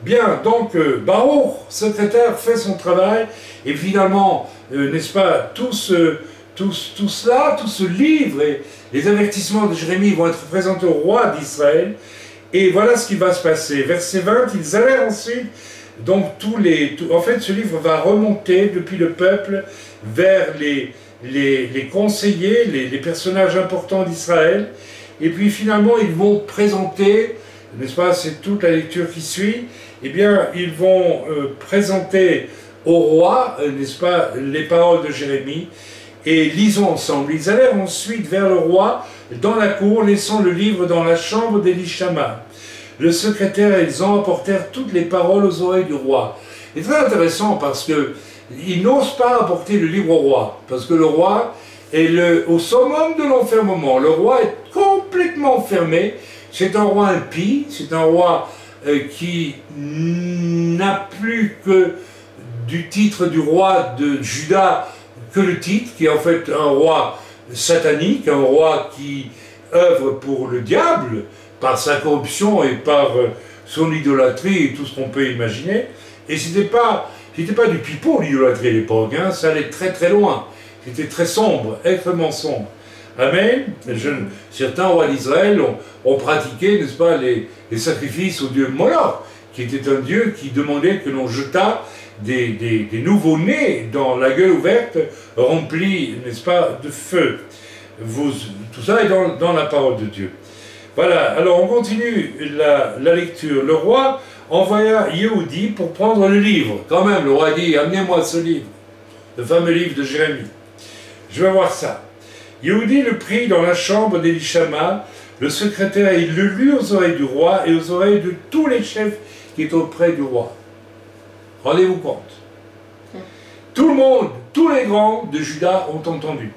Bien, donc Baruch, secrétaire, fait son travail, et finalement, n'est-ce pas, tout ce livre et les avertissements de Jérémie vont être présentés au roi d'Israël, et voilà ce qui va se passer. Verset 20, ils allèrent ensuite, donc en fait ce livre va remonter depuis le peuple vers les conseillers, les personnages importants d'Israël, et puis finalement ils vont présenter, n'est-ce pas, c'est toute la lecture qui suit, eh bien ils vont présenter au roi, n'est-ce pas, les paroles de Jérémie, et lisons ensemble. Ils allèrent ensuite vers le roi dans la cour, laissant le livre dans la chambre d'Élishama. Le secrétaire et ils en apportèrent toutes les paroles aux oreilles du roi. C'est très intéressant parce que ils n'osent pas apporter le livre au roi, parce que le roi est au summum de l'enfermement. Le roi est complètement enfermé. C'est un roi impie, c'est un roi qui n'a plus que du titre du roi de Juda que le titre, qui est en fait un roi satanique, un roi qui œuvre pour le diable, par sa corruption et par son idolâtrie et tout ce qu'on peut imaginer. Et ce n'était pas C'était pas du pipeau l'idolâtrie à l'époque, hein, ça allait très très loin. C'était très sombre, extrêmement sombre. Amen. Certains rois d'Israël ont pratiqué, n'est-ce pas, les sacrifices au dieu Moloch, qui était un dieu qui demandait que l'on jetât des nouveaux-nés dans la gueule ouverte, remplie, n'est-ce pas, de feu. Tout ça est dans la parole de Dieu. Voilà, alors on continue la lecture. Le roi envoya Yehudi pour prendre le livre. Quand même, le roi dit, amenez-moi ce livre, le fameux livre de Jérémie. Je vais voir ça. Yehudi le prit dans la chambre d'Élishama, le secrétaire, et il le lut aux oreilles du roi et aux oreilles de tous les chefs qui étaient auprès du roi. Rendez-vous compte. Tout le monde, tous les grands de Juda ont entendu.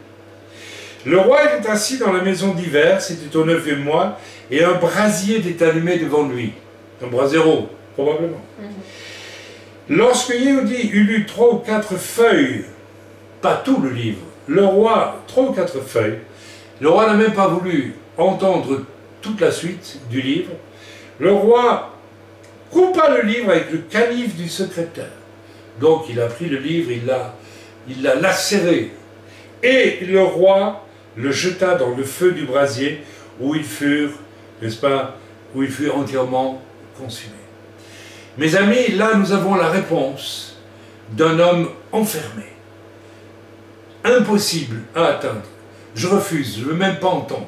Le roi était assis dans la maison d'hiver, c'était au 9e mois, et un brasier était allumé devant lui. Un brasero, probablement. Lorsque Yehudi eut lu 3 ou 4 feuilles, pas tout le livre, le roi, 3 ou 4 feuilles, le roi n'a même pas voulu entendre toute la suite du livre, le roi coupa le livre avec le canif du secrétaire. Donc il a pris le livre, il l'a lacéré, et le roi le jeta dans le feu du brasier, où ils furent, n'est-ce pas, où ils furent entièrement consumés. Mes amis, là nous avons la réponse d'un homme enfermé. Impossible à atteindre. Je refuse, je ne veux même pas entendre.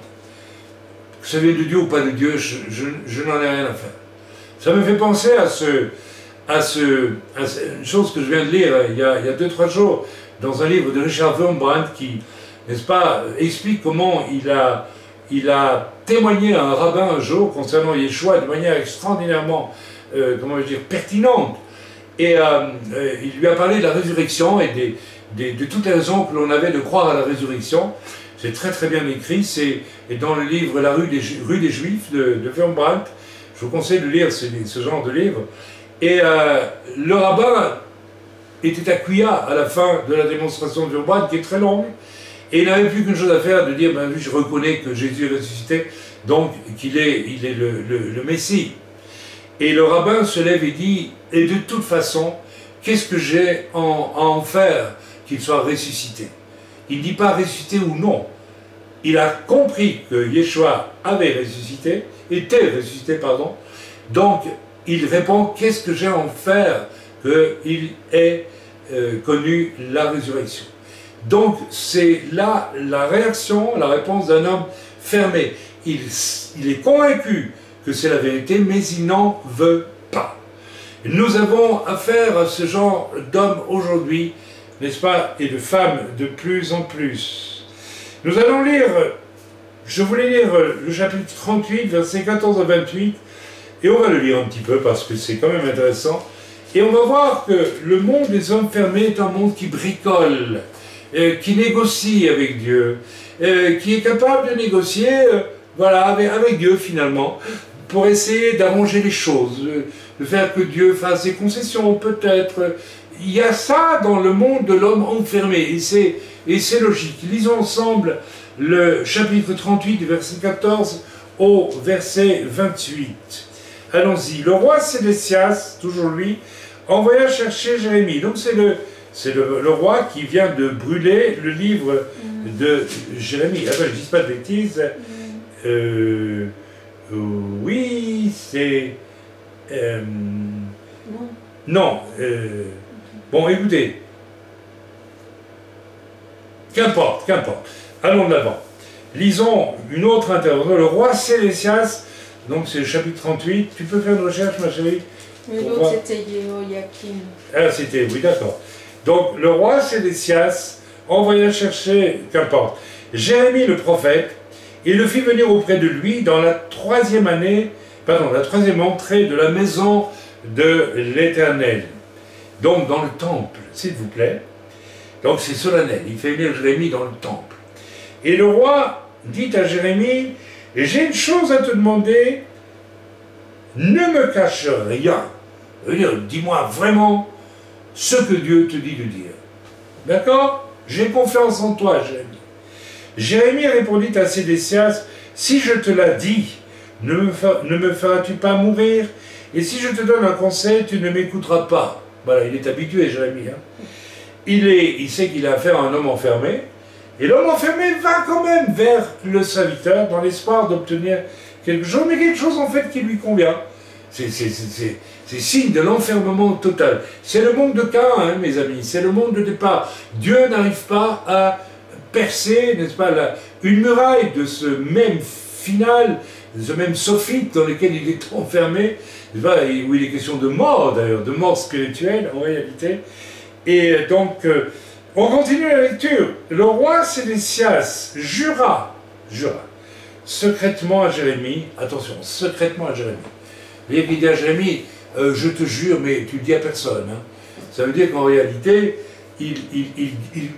Que ça vienne de Dieu ou pas de Dieu, je n'en ai rien à faire. Ça me fait penser à une chose que je viens de lire il y a 2-3 jours, dans un livre de Richard Wurmbrand qui, n'est-ce pas, explique comment il a témoigné à un rabbin un jour concernant Yeshua de manière extraordinairement, comment je veux dire, pertinente. Et il lui a parlé de la résurrection et de toutes les raisons que l'on avait de croire à la résurrection. C'est très très bien écrit, c'est dans le livre La rue des Juifs de Wurmbrand. Je vous conseille de lire ce genre de livre. Et le rabbin était à Cuya à la fin de la démonstration de Wurmbrand, qui est très longue. Et il n'avait plus qu'une chose à faire, de dire, ben oui, je reconnais que Jésus est ressuscité, donc il est le Messie. Et le rabbin se lève et dit, et de toute façon, qu'est-ce que j'ai à en faire qu'il soit ressuscité? Il ne dit pas ressuscité ou non. Il a compris que Yeshua avait ressuscité, était ressuscité, pardon. Donc, il répond, qu'est-ce que j'ai à en faire qu'il ait connu la résurrection? Donc, c'est là la réaction, la réponse d'un homme fermé. Il est convaincu que c'est la vérité, mais il n'en veut pas. Nous avons affaire à ce genre d'hommes aujourd'hui, n'est-ce pas, et de femmes de plus en plus. Nous allons lire, je voulais lire le chapitre 38, versets 14 à 28, et on va le lire un petit peu parce que c'est quand même intéressant. Et on va voir que le monde des hommes fermés est un monde qui bricole, qui négocie avec Dieu, qui est capable de négocier voilà, avec Dieu finalement, pour essayer d'arranger les choses, de faire que Dieu fasse des concessions peut-être. Il y a ça dans le monde de l'homme enfermé, et c'est logique. Lisons ensemble le chapitre 38, verset 14 au verset 28. Allons-y. Le roi Sédécias, toujours lui, envoya chercher Jérémie. Donc c'est le roi qui vient de brûler le livre de Jérémie. Attends, je ne dis pas de bêtises. Oui, c'est... non. Bon, écoutez. Qu'importe. Allons de l'avant. Lisons une autre intervention. Le roi Sédécias, donc c'est le chapitre 38. Tu peux faire une recherche, ma chérie? Mais l'autre, c'était Jehoiakim. Ah, c'était, oui, d'accord. Donc, le roi Sédécias envoya chercher, qu'importe, Jérémie le prophète, et le fit venir auprès de lui dans la troisième entrée de la maison de l'Éternel. Donc, dans le temple, s'il vous plaît. Donc, c'est solennel. Il fait venir Jérémie dans le temple. Et le roi dit à Jérémie, j'ai une chose à te demander, ne me cache rien. Dis-moi vraiment ce que Dieu te dit de dire. D'accord? J'ai confiance en toi, Jérémie. Jérémie répondit à Sédécias, si je te l'ai dit, ne me feras-tu pas mourir? Et si je te donne un conseil, tu ne m'écouteras pas. Voilà, il est habitué, Jérémie. Hein. Il sait qu'il a affaire à un homme enfermé, et l'homme enfermé va quand même vers le serviteur dans l'espoir d'obtenir quelque chose, mais quelque chose en fait qui lui convient. C'est signe de l'enfermement total. C'est le monde de Caïn, hein, mes amis, c'est le monde de départ. Dieu n'arrive pas à percer, n'est-ce pas, une muraille de ce même final, de ce même sophite dans lequel il est enfermé, où il est question de mort d'ailleurs, de mort spirituelle en réalité. Et donc, on continue la lecture. Le roi Sédécias jura secrètement à Jérémie, attention, secrètement à Jérémie. Vous voyez qu'il dit à Jérémie, je te jure, mais tu le dis à personne. Hein. Ça veut dire qu'en réalité, il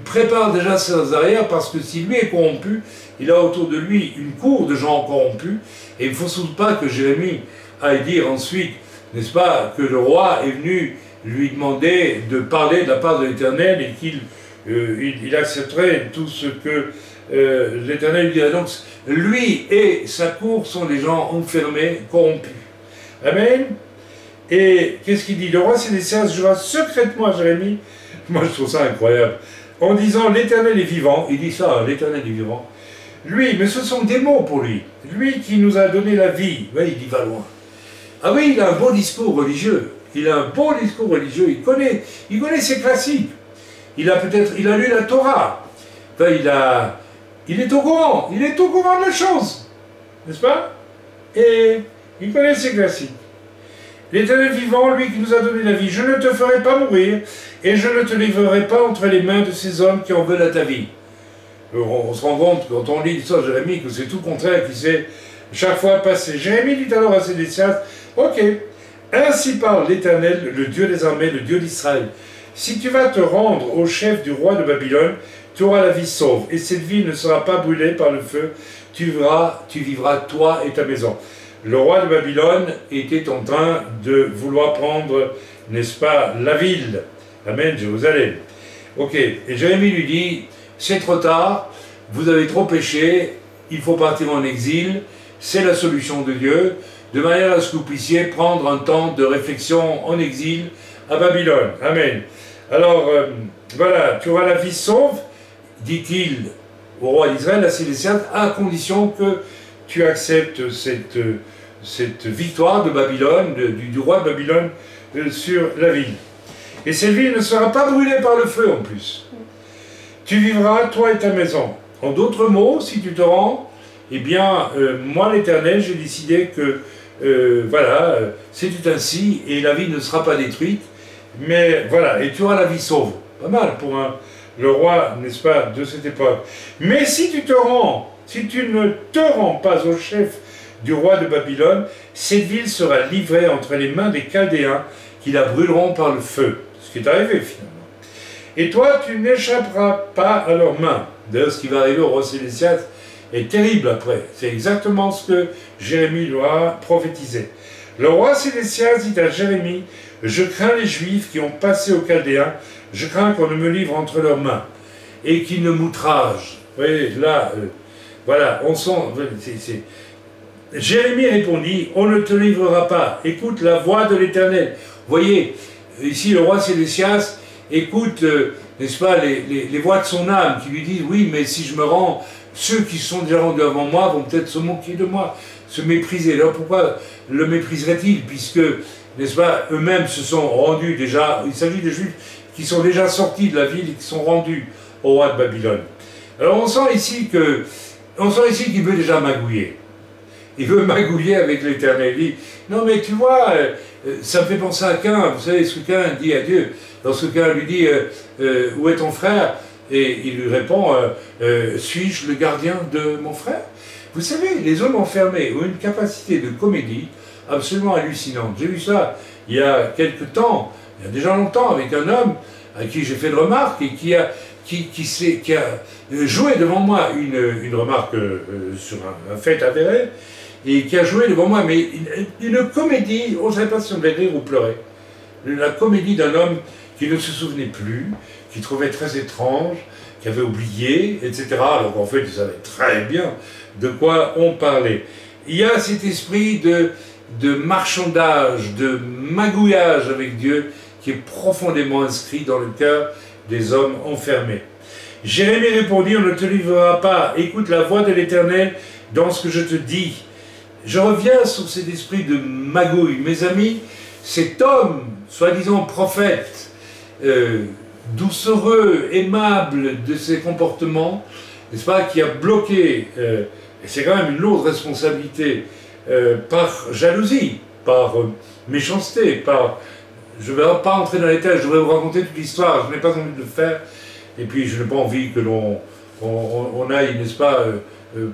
prépare déjà ses arrières parce que si lui est corrompu, il a autour de lui une cour de gens corrompus, et il ne faut surtout pas que Jérémie aille dire ensuite, n'est-ce pas, que le roi est venu lui demander de parler de la part de l'Éternel et qu'il accepterait tout ce que l'Éternel lui dirait. Donc, lui et sa cour sont des gens enfermés, corrompus. Amen. Et qu'est-ce qu'il dit? Le roi Sédécias jura secrètement à Jérémie, moi je trouve ça incroyable, en disant l'Éternel est vivant, il dit ça, l'Éternel est vivant. Lui, mais ce sont des mots pour lui, lui qui nous a donné la vie, oui, il dit va loin. Ah oui, il a un beau discours religieux, il a un beau discours religieux, il connaît ses classiques, il a lu la Torah, enfin, il est au courant de la chose, n'est-ce pas? Et il connaît ses classiques. L'Éternel vivant, lui qui nous a donné la vie, je ne te ferai pas mourir, et je ne te livrerai pas entre les mains de ces hommes qui en veulent à ta vie. On se rend compte, quand on lit l'histoire de Jérémie, que c'est tout le contraire qui s'est chaque fois passé. Jérémie dit alors à Sédécias, ok, ainsi parle l'Éternel, le Dieu des armées, le Dieu d'Israël. Si tu vas te rendre au chef du roi de Babylone, tu auras la vie sauve, et cette ville ne sera pas brûlée par le feu, tu vivras toi et ta maison. Le roi de Babylone était en train de vouloir prendre, n'est-ce pas, la ville. Amen, Jérusalem. Ok, et Jérémie lui dit, c'est trop tard, vous avez trop péché, il faut partir en exil, c'est la solution de Dieu, de manière à ce que vous puissiez prendre un temps de réflexion en exil à Babylone. Amen. Alors, voilà, tu auras la vie sauve, dit-il au roi d'Israël, à Sédécias, à condition que tu acceptes cette victoire de Babylone, du roi de Babylone sur la ville. Et cette ville ne sera pas brûlée par le feu en plus. Tu vivras, toi et ta maison. En d'autres mots, si tu te rends, eh bien, moi l'Éternel, j'ai décidé que, voilà, c'est ainsi, et la ville ne sera pas détruite, mais voilà, et tu auras la vie sauve. Pas mal pour le roi, n'est-ce pas, de cette époque. Mais si tu te rends, si tu ne te rends pas au chef du roi de Babylone, cette ville sera livrée entre les mains des Chaldéens qui la brûleront par le feu. Ce qui est arrivé finalement. Et toi, tu n'échapperas pas à leurs mains. D'ailleurs, ce qui va arriver au roi Sédécias est terrible après. C'est exactement ce que Jérémie lui a prophétisé. Le roi Sédécias dit à Jérémie, je crains les Juifs qui ont passé aux Chaldéens, je crains qu'on ne me livre entre leurs mains et qu'ils ne m'outragent. Vous voyez, là, voilà, on sent... Jérémie répondit, on ne te livrera pas, écoute la voix de l'Éternel. Vous voyez, ici le roi Sédécias écoute, n'est-ce pas, les voix de son âme qui lui disent, oui, mais si je me rends, ceux qui sont déjà rendus avant moi vont peut-être se moquer de moi, se mépriser. Alors pourquoi le mépriserait-il, puisque, n'est-ce pas, eux-mêmes se sont rendus déjà, il s'agit des Juifs qui sont déjà sortis de la ville et qui sont rendus au roi de Babylone. Alors on sent ici qu'il veut déjà magouiller. Il veut magouiller avec l'Éternel. Il dit, non mais tu vois, ça me fait penser à Caïn. Vous savez ce que Caïn dit à Dieu. Lorsque Caïn lui dit, où est ton frère? Et il lui répond, suis-je le gardien de mon frère? Vous savez, les hommes enfermés ont une capacité de comédie absolument hallucinante. J'ai vu ça il y a quelque temps, il y a déjà longtemps, avec un homme à qui j'ai fait une remarque et qui a joué devant moi une remarque sur un fait avéré, et qui a joué devant moi, mais une comédie, on ne savait pas si on devait rire ou pleurer. La comédie d'un homme qui ne se souvenait plus, qui trouvait très étrange, qui avait oublié, etc. Alors qu'en fait, il savait très bien de quoi on parlait. Il y a cet esprit de marchandage, de magouillage avec Dieu qui est profondément inscrit dans le cœur des hommes enfermés. Jérémie répondit, on ne te livrera pas, écoute la voix de l'Éternel dans ce que je te dis. Je reviens sur cet esprit de magouille. Mes amis, cet homme, soi-disant prophète, doucereux, aimable de ses comportements, n'est-ce pas, qui a bloqué, et c'est quand même une lourde responsabilité, par jalousie, par méchanceté, par... Je ne vais pas entrer dans les détails, je devrais vous raconter toute l'histoire, je n'ai pas envie de le faire, et puis je n'ai pas envie que l'on aille, n'est-ce pas,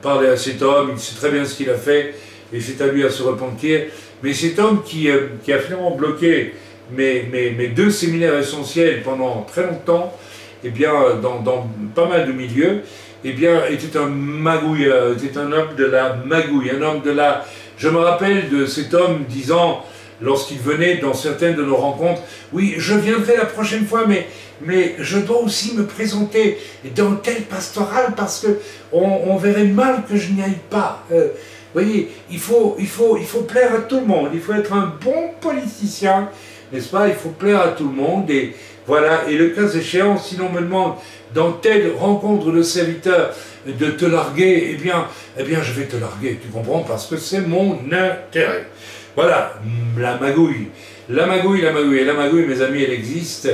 parler à cet homme, il sait très bien ce qu'il a fait, et c'est à lui à se repentir. Mais cet homme qui a finalement bloqué mes deux séminaires essentiels pendant très longtemps, eh bien, dans pas mal de milieux, eh bien, était un magouilleur, était un homme de la magouille, un homme de la... Je me rappelle de cet homme disant, lorsqu'il venait dans certaines de nos rencontres, oui, je viendrai la prochaine fois, mais je dois aussi me présenter dans tel pastoral parce que on verrait mal que je n'y aille pas. Vous voyez, il faut plaire à tout le monde, il faut être un bon politicien, n'est-ce pas? Il faut plaire à tout le monde, et voilà, et le cas échéant, si l'on me demande dans telle rencontre de serviteur de te larguer, eh bien je vais te larguer, tu comprends, parce que c'est mon intérêt. Voilà, la magouille. La magouille, mes amis, elle existe,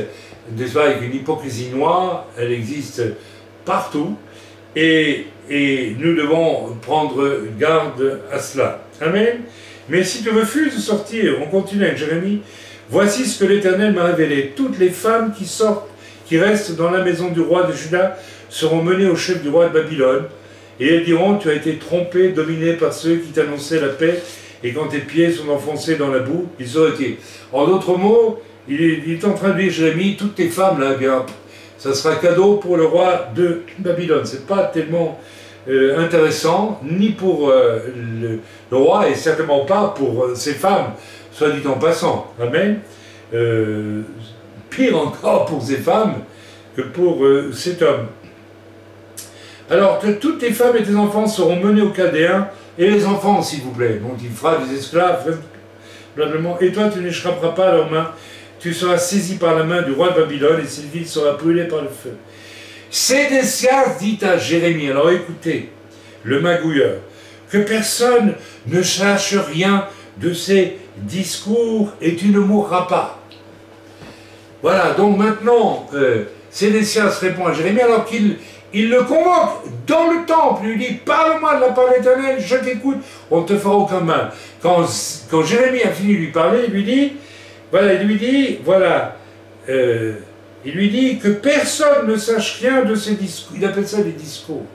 n'est-ce pas, avec une hypocrisie noire, elle existe partout, et nous devons prendre garde à cela. Amen. Mais si tu refuses de sortir, on continue avec Jérémie, voici ce que l'Éternel m'a révélé. Toutes les femmes qui sortent, qui restent dans la maison du roi de Juda, seront menées au chef du roi de Babylone, et elles diront, tu as été trompé, dominé par ceux qui t'annonçaient la paix, et quand tes pieds sont enfoncés dans la boue, ils auraient été. En d'autres mots, il est en train de dire, Jérémie, toutes tes femmes, là, bien, ça sera cadeau pour le roi de Babylone. C'est pas tellement intéressant, ni pour le roi, et certainement pas pour ses femmes, soit dit en passant. Amen. Pire encore pour ces femmes que pour cet homme. Alors, toutes tes femmes et tes enfants seront menés aux Chaldéens, et les enfants, s'il vous plaît. Donc, il fera des esclaves, probablement. Et toi, tu n'échapperas pas à leurs mains. Tu seras saisi par la main du roi de Babylone, et cette ville sera brûlée par le feu. Sédécias dit à Jérémie, alors écoutez, le magouilleur, que personne ne sache rien de ces discours, et tu ne mourras pas. Voilà, donc maintenant, Sédécias répond à Jérémie, alors qu'il le convoque dans le temple, il lui dit, parle-moi de la part de l'Éternel, je t'écoute, on ne te fera aucun mal. Quand Jérémie a fini de lui parler, il lui dit, il lui dit que personne ne sache rien de ces discours. Il appelle ça des discours.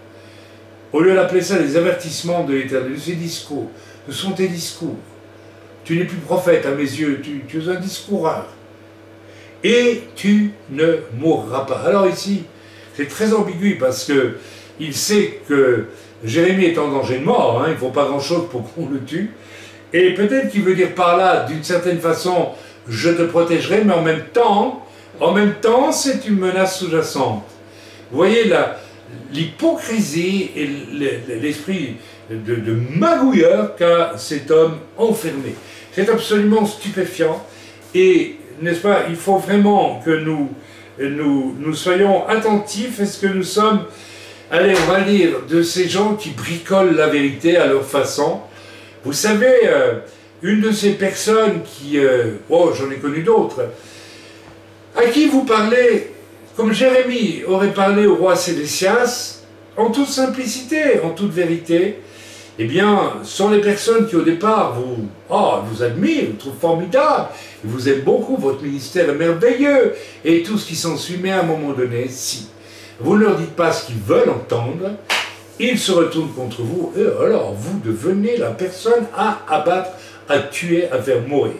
Au lieu d'appeler ça des avertissements de l'Éternel, de ces discours. Ce sont tes discours. Tu n'es plus prophète à mes yeux, tu es un discoureur. Et tu ne mourras pas. Alors ici, c'est très ambigu parce que il sait que Jérémie est en danger de mort, hein, il ne faut pas grand-chose pour qu'on le tue. Et peut-être qu'il veut dire par là, d'une certaine façon, je te protégerai, mais en même temps, c'est une menace sous-jacente. Vous voyez l'hypocrisie et l'esprit de magouilleur qu'a cet homme enfermé. C'est absolument stupéfiant. Et, n'est-ce pas, il faut vraiment que nous soyons attentifs. Est-ce que nous sommes, allez, on va dire, de ces gens qui bricolent la vérité à leur façon. Vous savez, une de ces personnes qui, j'en ai connu d'autres, à qui vous parlez, comme Jérémie aurait parlé au roi Sédécias, en toute simplicité, en toute vérité, eh bien, sont les personnes qui au départ vous admirent, vous trouvent formidable, vous aiment beaucoup, votre ministère est merveilleux, et tout ce qui s'ensuit, mais à un moment donné, si vous ne leur dites pas ce qu'ils veulent entendre, ils se retournent contre vous, et alors vous devenez la personne à abattre, à tuer, à faire mourir.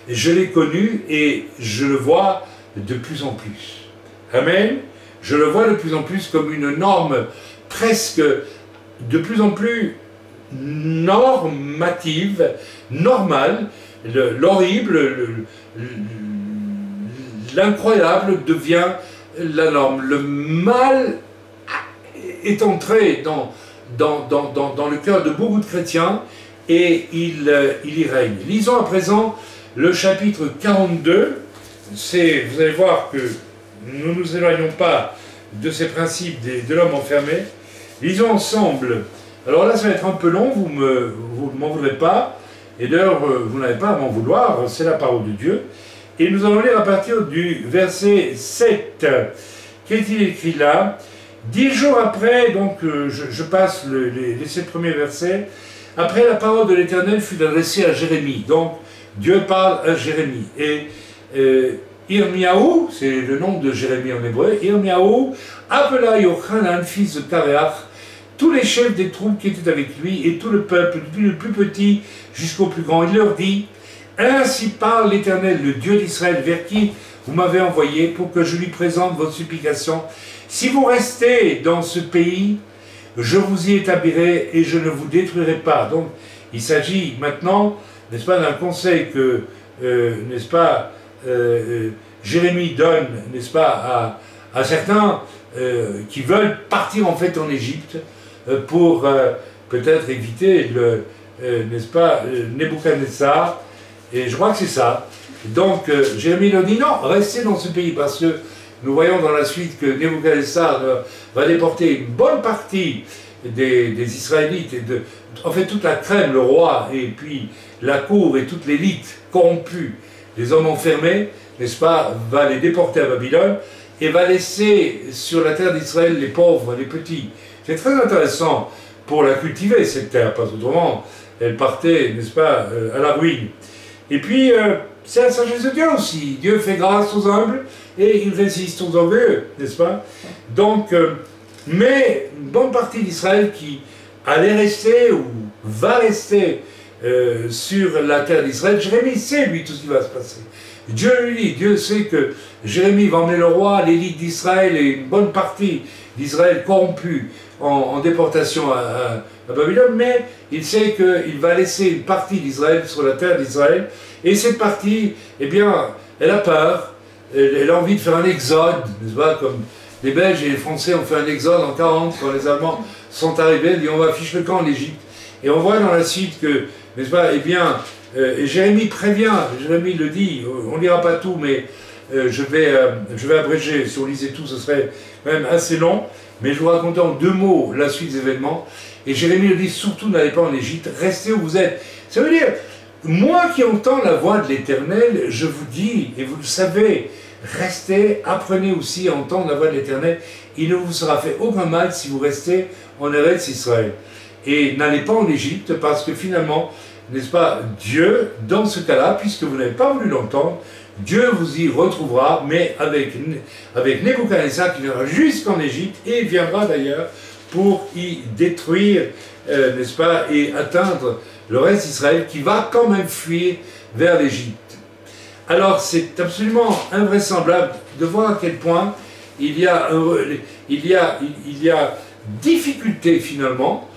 Et je l'ai connu et je le vois de plus en plus. Amen. Je le vois de plus en plus comme une norme presque de plus en plus normative, normale. L'horrible, l'incroyable devient la norme. Le mal est entré dans le cœur de beaucoup de chrétiens et il y règne. Lisons à présent le chapitre 42 vous allez voir que nous ne nous éloignons pas de ces principes de l'homme enfermé. Lisons ensemble. Alors là, ça va être un peu long, vous ne m'en voudrez pas. Et d'ailleurs, vous n'avez pas à m'en vouloir, c'est la parole de Dieu. Et nous allons lire à partir du verset 7. Qu'est-il écrit là? 10 jours après, donc je passe les 7 premiers versets. Après, la parole de l'Éternel fut adressée à Jérémie. Donc, Dieu parle à Jérémie. Et Irmiaou, c'est le nom de Jérémie en hébreu, Irmiaou appela Yochanan, fils de Karéach, tous les chefs des troupes qui étaient avec lui, et tout le peuple, depuis le plus petit jusqu'au plus grand. Il leur dit, ainsi parle l'Éternel, le Dieu d'Israël, vers qui vous m'avez envoyé, pour que je lui présente votre supplication. Si vous restez dans ce pays, je vous y établirai et je ne vous détruirai pas. Donc, il s'agit maintenant, n'est-ce pas, d'un conseil que, n'est-ce pas, Jérémie donne, n'est-ce pas, à certains qui veulent partir en fait en Égypte pour peut-être éviter n'est-ce pas, Nebuchadnezzar. Et je crois que c'est ça. Donc, Jérémie leur dit non, restez dans ce pays parce que nous voyons dans la suite que Nebuchadnezzar va déporter une bonne partie des Israélites, et en fait toute la crème, le roi, et puis la cour et toute l'élite corrompue, les hommes enfermés, n'est-ce pas, va les déporter à Babylone et va laisser sur la terre d'Israël les pauvres, les petits. C'est très intéressant pour la cultiver, cette terre, parce qu'autrement, elle partait, n'est-ce pas, à la ruine. Et puis, c'est la sagesse de Dieu aussi. Dieu fait grâce aux humbles et il résiste aux orgueilleux, n'est-ce pas? Donc, mais une bonne partie d'Israël qui allait rester ou va rester sur la terre d'Israël, Jérémie sait, lui, tout ce qui va se passer. Dieu lui dit, Dieu sait que Jérémie va emmener le roi, l'élite d'Israël et une bonne partie d'Israël corrompue en déportation à Babylone, mais il sait qu'il va laisser une partie d'Israël sur la terre d'Israël, et cette partie, eh bien, elle a peur, elle a envie de faire un exode, n'est-ce pas, comme les Belges et les Français ont fait un exode en 40, quand les Allemands sont arrivés, ils disent on va ficher le camp en Égypte. Et on voit dans la suite que, n'est-ce pas, eh bien, et Jérémie prévient, Jérémie le dit, on ne lira pas tout, mais je vais abréger, si on lisait tout, ce serait quand même assez long, mais je vous raconte en 2 mots la suite des événements. Et Jérémie le dit, surtout n'allez pas en Égypte, restez où vous êtes. Ça veut dire, moi qui entends la voix de l'Éternel, je vous dis, et vous le savez, restez, apprenez aussi à entendre la voix de l'Éternel, il ne vous sera fait aucun mal si vous restez en Eretz Israël. Et n'allez pas en Égypte, parce que finalement, n'est-ce pas, Dieu, dans ce cas-là, puisque vous n'avez pas voulu l'entendre, Dieu vous y retrouvera, mais avec Nebuchadnezzar qui viendra jusqu'en Égypte, et il viendra d'ailleurs pour y détruire, n'est-ce pas, et atteindre le reste d'Israël qui va quand même fuir vers l'Égypte. Alors c'est absolument invraisemblable de voir à quel point il y a difficulté finalement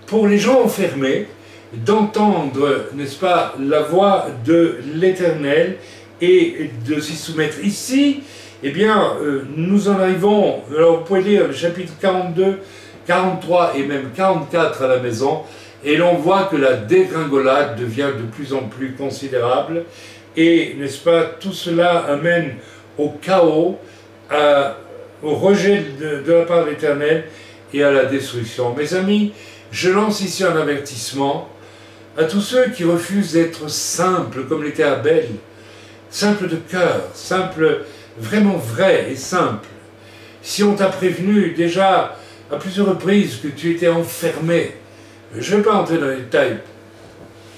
pour les gens enfermés d'entendre, n'est-ce pas, la voix de l'Éternel et de s'y soumettre. Ici, eh bien, nous en arrivons, alors vous pouvez lire le chapitre 42, 43 et même 44 à la maison, et l'on voit que la dégringolade devient de plus en plus considérable, et, n'est-ce pas, tout cela amène au chaos, au rejet de la part de l'Éternel et à la destruction. Mes amis, je lance ici un avertissement à tous ceux qui refusent d'être simples, comme l'était Abel, simple de cœur, simple, vraiment vrai et simple. Si on t'a prévenu déjà à plusieurs reprises que tu étais enfermé, je ne vais pas entrer dans les détails.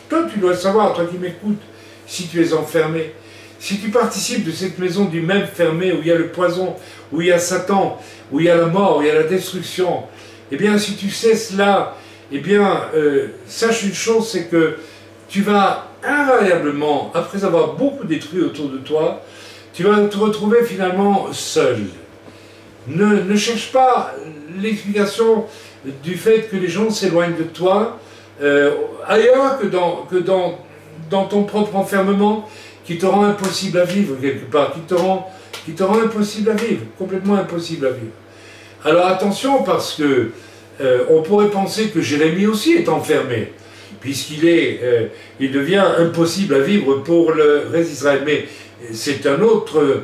Toi, tu dois savoir, toi qui m'écoutes, si tu es enfermé. Si tu participes de cette maison du même fermé, où il y a le poison, où il y a Satan, où il y a la mort, où il y a la destruction, eh bien, si tu sais cela, eh bien, sache une chose, c'est que tu vas invariablement, après avoir beaucoup détruit autour de toi, tu vas te retrouver finalement seul. Ne cherche pas l'explication du fait que les gens s'éloignent de toi ailleurs que dans ton propre enfermement qui te rend impossible à vivre quelque part, qui te rend impossible à vivre, complètement impossible à vivre. Alors attention, parce que on pourrait penser que Jérémie aussi est enfermé, puisqu'il devient impossible à vivre pour le reste d'Israël. Mais c'est une autre,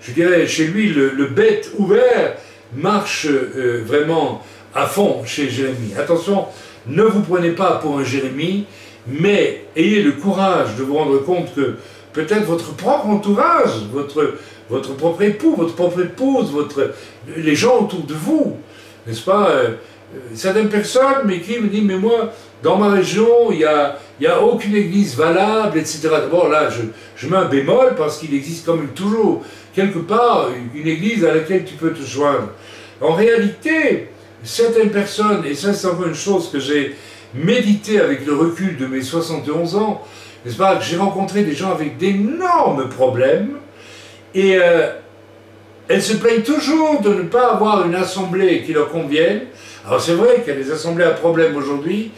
je dirais, chez lui, le bête ouvert marche vraiment à fond chez Jérémie. Attention, ne vous prenez pas pour un Jérémie, mais ayez le courage de vous rendre compte que peut-être votre propre entourage, votre propre époux, votre propre épouse, les gens autour de vous, n'est-ce pas, certaines personnes mais qui me disent, mais moi, dans ma région, il n'y a aucune église valable, etc. D'abord là, je mets un bémol parce qu'il existe quand même toujours, quelque part, une église à laquelle tu peux te joindre. En réalité, certaines personnes, et ça c'est encore une chose que j'ai médité avec le recul de mes 71 ans, n'est-ce pas, que j'ai rencontré des gens avec d'énormes problèmes, et elles se plaignent toujours de ne pas avoir une assemblée qui leur convienne. Alors c'est vrai qu'il y a des assemblées à problème aujourd'hui,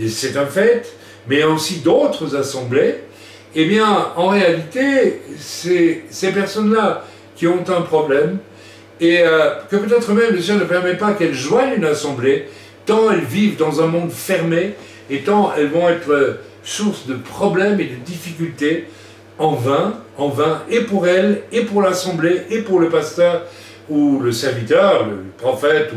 c'est un fait, mais il y a aussi d'autres assemblées. Eh bien, en réalité, c'est ces personnes-là qui ont un problème, et que peut-être même le Seigneur ne permet pas qu'elles joignent une assemblée, tant elles vivent dans un monde fermé, et tant elles vont être source de problèmes et de difficultés en vain, et pour elles, et pour l'assemblée, et pour le pasteur, ou le serviteur, le prophète,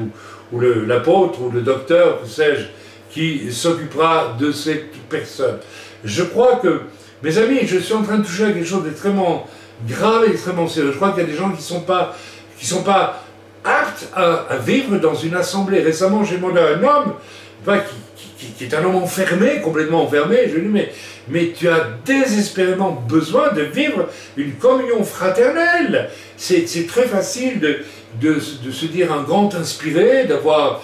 ou l'apôtre, ou le docteur, que sais-je, qui s'occupera de cette personne. Je crois que, mes amis, je suis en train de toucher à quelque chose d'extrêmement grave et extrêmement sérieux. Je crois qu'il y a des gens qui ne sont pas aptes à vivre dans une assemblée. Récemment, j'ai demandé à un homme, qui est un homme enfermé, complètement enfermé, je lui dis, mais tu as désespérément besoin de vivre une communion fraternelle. C'est très facile de se dire un grand inspiré, d'avoir,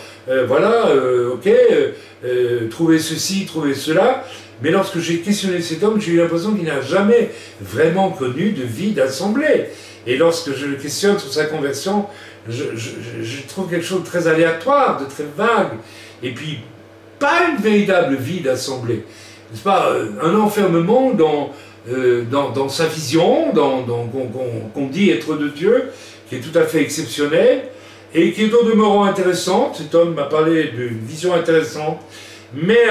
trouver ceci, trouver cela. Mais lorsque j'ai questionné cet homme, j'ai eu l'impression qu'il n'a jamais vraiment connu de vie d'assemblée. Et lorsque je le questionne sur sa conversion, je trouve quelque chose de très aléatoire, de très vague. Et puis, pas une véritable vie d'assemblée. N'est-ce pas, un enfermement dans sa vision, qu'on dit être de Dieu, qui est tout à fait exceptionnel, et qui est au demeurant intéressante. Cet homme m'a parlé d'une vision intéressante. Mais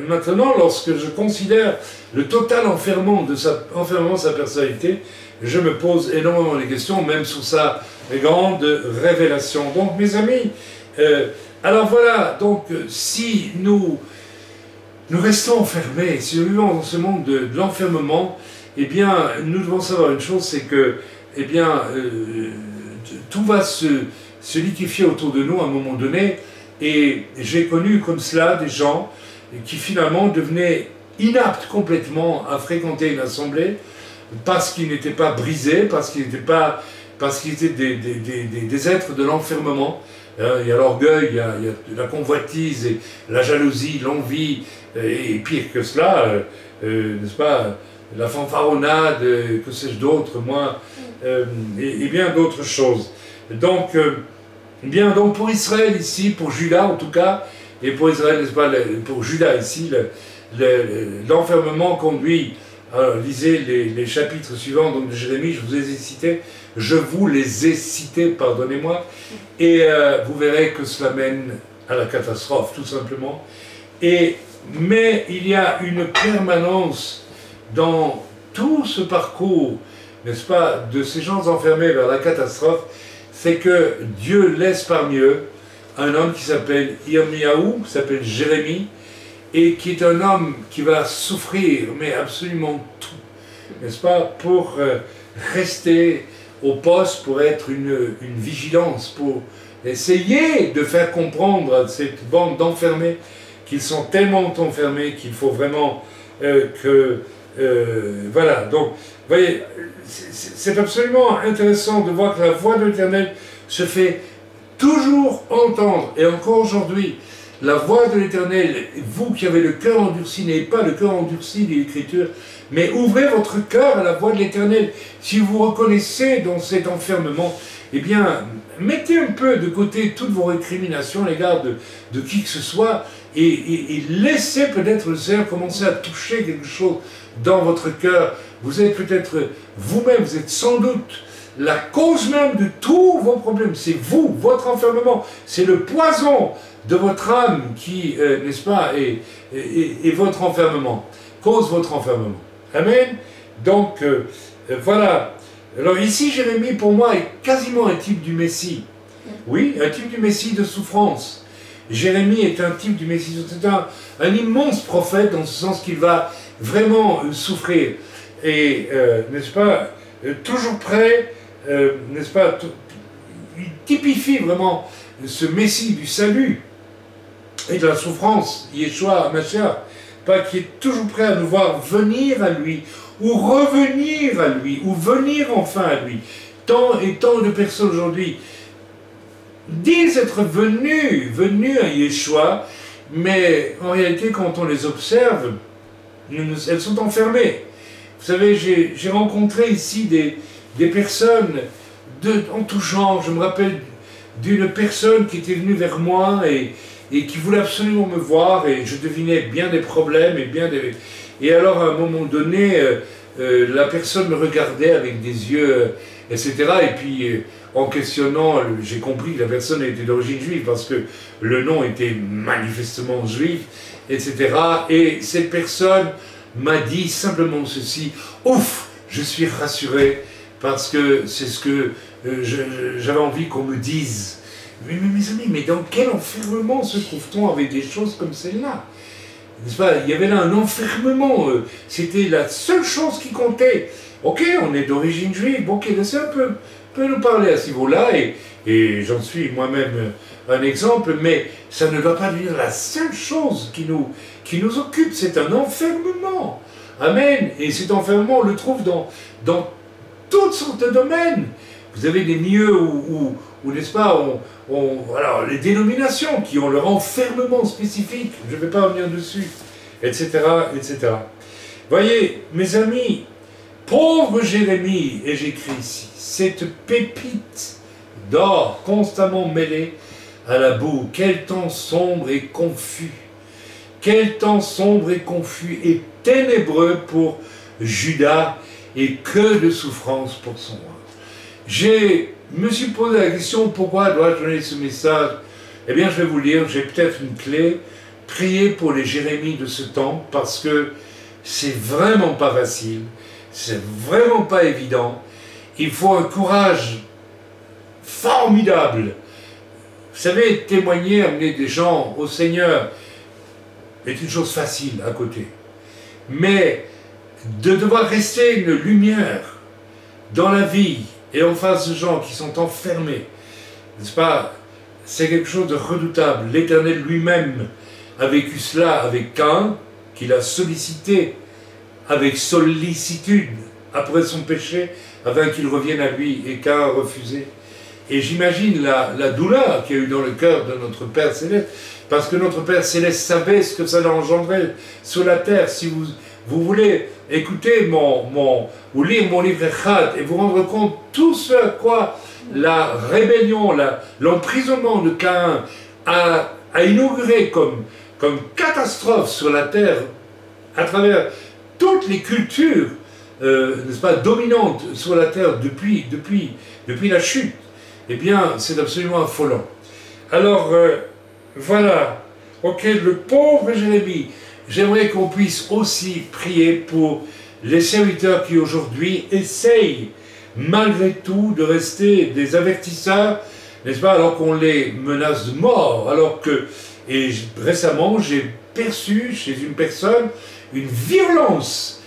maintenant, lorsque je considère le total enfermement de sa personnalité, je me pose énormément de questions, même sous sa grande révélation. Donc, mes amis, alors voilà, donc si nous restons enfermés, si nous vivons dans ce monde de l'enfermement, eh bien, nous devons savoir une chose, c'est que, eh bien, tout va se liquéfier autour de nous à un moment donné, et j'ai connu comme cela des gens qui finalement devenaient inaptes complètement à fréquenter une assemblée, parce qu'ils n'étaient pas brisés, parce qu'ils étaient des êtres de l'enfermement. Il y a l'orgueil, il y a la convoitise, et la jalousie, l'envie, et pire que cela, n'est-ce pas, la fanfaronnade, que sais-je d'autre, moi, et bien d'autres choses. Donc, donc pour Israël ici, pour Juda en tout cas, et pour Israël, n'est-ce pas, pour Juda ici, l'enfermement conduit. Alors, lisez les chapitres suivants donc, de Jérémie, je vous les ai cités, pardonnez-moi, et vous verrez que cela mène à la catastrophe, tout simplement. Mais il y a une permanence dans tout ce parcours, n'est-ce pas, de ces gens enfermés vers la catastrophe, c'est que Dieu laisse parmi eux un homme qui s'appelle Yirmiyahu, qui s'appelle Jérémie, et qui est un homme qui va souffrir, mais absolument tout, n'est-ce pas, pour rester au poste, pour être une vigilance, pour essayer de faire comprendre à cette bande d'enfermés qu'ils sont tellement enfermés qu'il faut vraiment voilà, donc, vous voyez, c'est absolument intéressant de voir que la voix de l'Éternel se fait toujours entendre, et encore aujourd'hui, la voix de l'Éternel, vous qui avez le cœur endurci, n'ayez pas le cœur endurci de l'Écriture, mais ouvrez votre cœur à la voix de l'Éternel. Si vous reconnaissez dans cet enfermement, eh bien, mettez un peu de côté toutes vos récriminations à l'égard de qui que ce soit, et laissez peut-être le Seigneur commencer à toucher quelque chose dans votre cœur. Vous êtes peut-être vous-même, vous êtes sans doute la cause même de tous vos problèmes. C'est vous, votre enfermement, c'est le poison de votre âme qui, n'est-ce pas, est votre enfermement. cause votre enfermement. Amen. Donc, voilà. Alors ici, Jérémie, pour moi, est quasiment un type du Messie. Oui, un type du Messie de souffrance. Jérémie est un type du Messie. C'est un immense prophète, dans ce sens qu'il va vraiment souffrir. Et, n'est-ce pas, toujours prêt, n'est-ce pas, il typifie vraiment ce Messie du salut et de la souffrance, Yeshua, Mashiach, pas qui est toujours prêt à nous voir venir à lui, ou revenir à lui, ou venir enfin à lui. Tant et tant de personnes aujourd'hui disent être venues à Yeshua, mais en réalité, quand on les observe, elles sont enfermées. Vous savez, j'ai rencontré ici des personnes en tout genre. Je me rappelle d'une personne qui était venue vers moi et qui voulait absolument me voir, et je devinais bien des problèmes et alors à un moment donné la personne me regardait avec des yeux etc. Et puis en questionnant, j'ai compris que la personne était d'origine juive parce que le nom était manifestement juif, etc. Et cette personne m'a dit simplement ceci: ouf, je suis rassuré parce que c'est ce que j'avais envie qu'on me dise. Mais mes amis, mais dans quel enfermement se trouve-t-on avec des choses comme celle-là? N'est-ce pas? Il y avait là un enfermement, c'était la seule chose qui comptait. Ok, on est d'origine juive, ok, laissez un peu nous parler à ce niveau-là, et j'en suis moi-même un exemple, mais ça ne doit pas devenir la seule chose qui nous occupe, c'est un enfermement. Amen. Et cet enfermement, on le trouve dans toutes sortes de domaines. Vous avez des milieux où n'est-ce pas, alors, les dénominations qui ont leur enfermement spécifique, je ne vais pas revenir dessus, etc., etc. Voyez, mes amis, pauvre Jérémie, et j'écris ici, cette pépite d'or constamment mêlée à la boue, quel temps sombre et confus, quel temps sombre et confus et ténébreux pour Judas, et que de souffrance pour son roi. Je me suis posé la question, pourquoi dois-je donner ce message? Eh bien, je vais vous lire, j'ai peut-être une clé. Priez pour les Jérémies de ce temps, parce que c'est vraiment pas facile, c'est vraiment pas évident. Il faut un courage formidable. Vous savez, témoigner, amener des gens au Seigneur est une chose facile à côté. Mais de devoir rester une lumière dans la vie et en face de gens qui sont enfermés, n'est-ce pas, c'est quelque chose de redoutable. L'Éternel lui-même a vécu cela avec Caïn, qu'il a sollicité avec sollicitude après son péché, afin qu'il revienne à lui, et Caïn a refusé. Et j'imagine la douleur qu'il y a eu dans le cœur de notre Père Céleste, parce que notre Père Céleste savait ce que ça a engendré sur la terre. Si vous voulez écouter ou lire mon livre Echad et vous rendre compte tout ce à quoi la rébellion, l'emprisonnement de Caïn a inauguré comme catastrophe sur la terre à travers toutes les cultures, n'est-ce pas, dominantes sur la terre depuis la chute, eh bien, c'est absolument affolant. Alors, voilà, ok, le pauvre Jérémie. J'aimerais qu'on puisse aussi prier pour les serviteurs qui aujourd'hui essayent malgré tout de rester des avertisseurs, n'est-ce pas, alors qu'on les menace de mort, alors que, et récemment j'ai perçu chez une personne une violence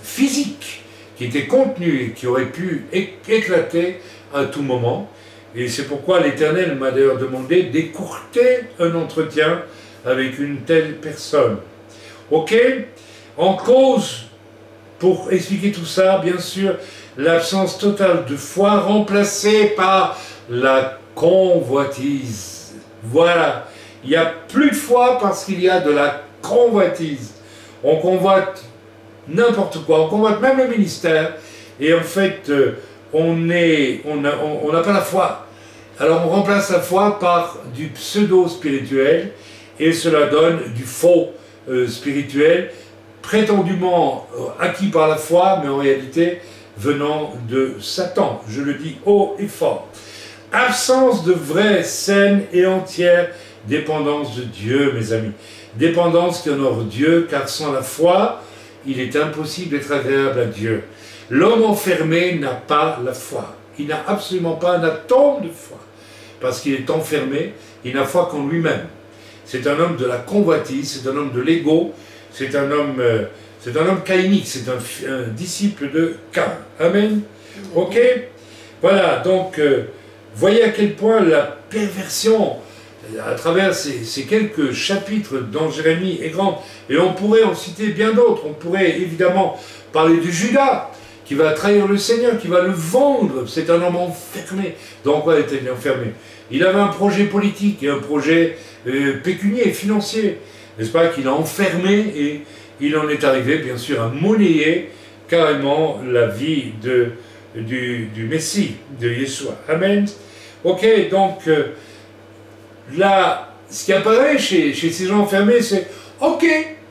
physique qui était contenue et qui aurait pu éclater à tout moment, et c'est pourquoi l'Éternel m'a d'ailleurs demandé d'écourter un entretien avec une telle personne. Ok, en cause, pour expliquer tout ça, bien sûr, l'absence totale de foi remplacée par la convoitise. Voilà, il n'y a plus de foi parce qu'il y a de la convoitise. On convoite n'importe quoi, on convoite même le ministère, et en fait, on n'a pas la foi. Alors on remplace la foi par du pseudo-spirituel, et cela donne du faux spirituel, prétendument acquis par la foi, mais en réalité venant de Satan. Je le dis haut et fort. Absence de vraie, saine et entière dépendance de Dieu, mes amis. Dépendance qui honore Dieu, car sans la foi, il est impossible d'être agréable à Dieu. L'homme enfermé n'a pas la foi. Il n'a absolument pas un atome de foi. Parce qu'il est enfermé, il n'a foi qu'en lui-même. C'est un homme de la convoitise, c'est un homme de l'ego, c'est un homme caïnique, c'est un disciple de Caïn. Amen. Ok. Voilà, donc, voyez à quel point la perversion, à travers ces quelques chapitres dans Jérémie, est grande. Et on pourrait en citer bien d'autres. On pourrait évidemment parler de Judas, qui va trahir le Seigneur, qui va le vendre. C'est un homme enfermé. Dans quoi était-il enfermé? Il avait un projet politique et un projet pécunier, financier. N'est-ce pas, qu'il a enfermé, et il en est arrivé, bien sûr, à monnayer carrément la vie du Messie, de Yeshua. Amen. Ok, donc, là, ce qui apparaît chez ces gens enfermés, c'est, ok,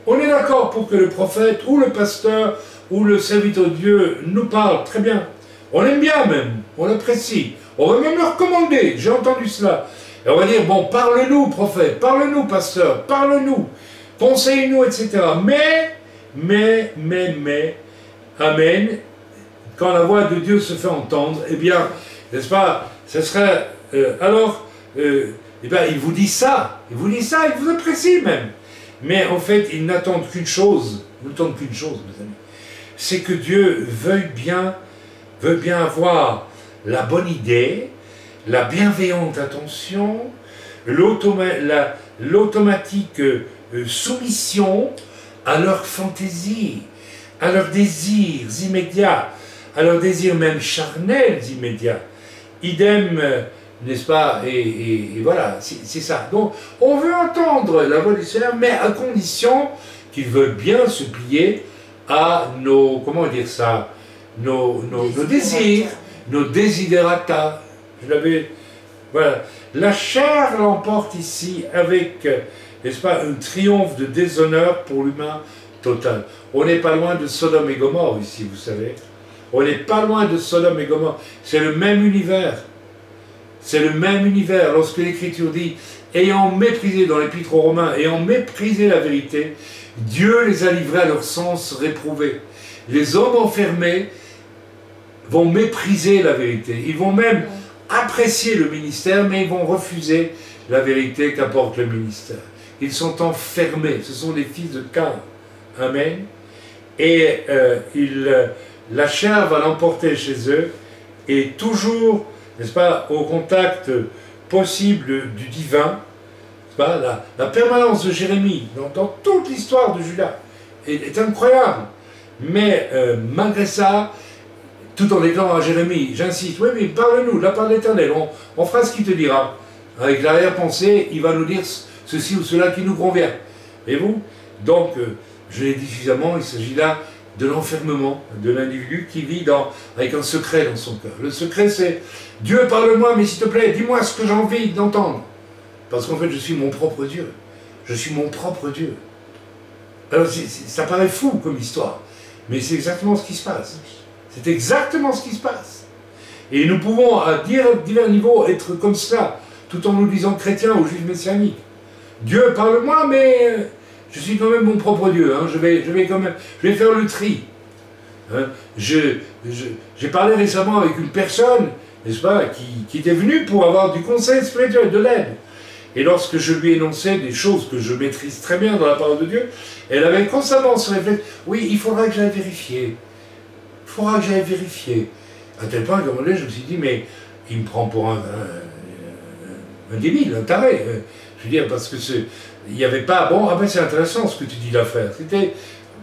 on est d'accord pour que le prophète, ou le pasteur, ou le serviteur de Dieu nous parle, très bien. On l'aime bien même, on l'apprécie. On va même le recommander, j'ai entendu cela. Et on va dire, bon, parle-nous, prophète, parle-nous, pasteur, parle-nous, conseille-nous, etc. Mais, amen, quand la voix de Dieu se fait entendre, eh bien, n'est-ce pas, ce serait, eh bien, il vous dit ça, il vous apprécie même. Mais en fait, ils n'attendent qu'une chose, mes amis, c'est que Dieu veuille bien avoir la bonne idée, la bienveillante attention, l'automatique soumission à leurs fantaisies, à leurs désirs immédiats, à leurs désirs même charnels immédiats. Idem, n'est-ce pas, et voilà, c'est ça. Donc, on veut entendre la voix du Seigneur, mais à condition qu'il veuille bien se plier à nos, comment dire ça, nos désirs, nos desiderata. Je l'avais, voilà. La chair l'emporte ici avec, n'est-ce pas, un triomphe de déshonneur pour l'humain total. On n'est pas loin de Sodome et Gomorrhe ici, vous savez. On n'est pas loin de Sodome et Gomorrhe. C'est le même univers. C'est le même univers. Lorsque l'Écriture dit, ayant méprisé, dans l'Épître aux Romains, ayant méprisé la vérité, Dieu les a livrés à leur sens réprouvé. Les hommes enfermés vont mépriser la vérité. Ils vont même apprécier le ministère, mais ils vont refuser la vérité qu'apporte le ministère. Ils sont enfermés. Ce sont des fils de Caïn. Amen. Et la chair va l'emporter chez eux, et toujours, n'est-ce pas, au contact possible du divin. La permanence de Jérémie dans toute l'histoire de Judas est incroyable. Mais malgré ça, tout en étant à Jérémie, j'insiste, oui, mais parle-nous, la parole de l'Éternel, on fera ce qu'il te dira. Avec l'arrière-pensée, il va nous dire ceci ou cela qui nous convient. Et vous? Donc, je l'ai dit suffisamment, il s'agit là de l'enfermement de l'individu qui vit avec un secret dans son cœur. Le secret, c'est « Dieu, parle-moi, mais s'il te plaît, dis-moi ce que j'ai envie d'entendre. » Parce qu'en fait, je suis mon propre Dieu. Je suis mon propre Dieu. Alors, ça paraît fou comme histoire, mais c'est exactement ce qui se passe. C'est exactement ce qui se passe. Et nous pouvons, à divers niveaux, être comme cela, tout en nous disant chrétiens ou juifs messianiques. Dieu, parle-moi, mais je suis quand même mon propre Dieu. Hein. Je vais faire le tri. Hein. J'ai parlé récemment avec une personne, n'est-ce pas, qui était venue pour avoir du conseil spirituel, de l'aide. Et lorsque je lui énonçais des choses que je maîtrise très bien dans la parole de Dieu, elle avait constamment ce réflexe, oui, il faudra que j'aille vérifier. Il faudra que j'aille vérifier. À tel point qu'à un moment donné, je me suis dit, mais il me prend pour un débile, un taré. Je veux dire, parce que il n'y avait pas, bon, ah ben c'est intéressant ce que tu dis là, frère. C'était,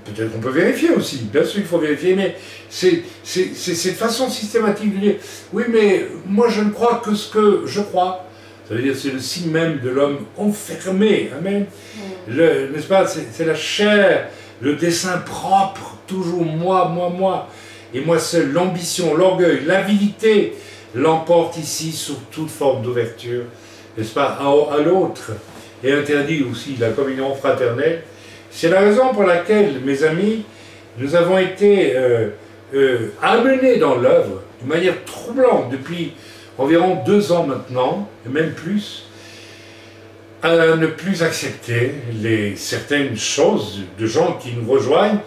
peut-être qu'on peut vérifier aussi, bien sûr il faut vérifier, mais c'est cette façon systématique de dire, oui, mais moi je ne crois que ce que je crois. Ça veut dire c'est le signe même de l'homme enfermé, amen. N'est-ce pas, c'est la chair, le dessein propre, toujours moi. Et moi seul, l'ambition, l'orgueil, l'avidité l'emporte ici sur toute forme d'ouverture, n'est-ce pas, à l'autre, et interdit aussi la communion fraternelle. C'est la raison pour laquelle, mes amis, nous avons été amenés dans l'œuvre d'une manière troublante depuis environ 2 ans maintenant, et même plus, à ne plus accepter certaines choses de gens qui nous rejoignent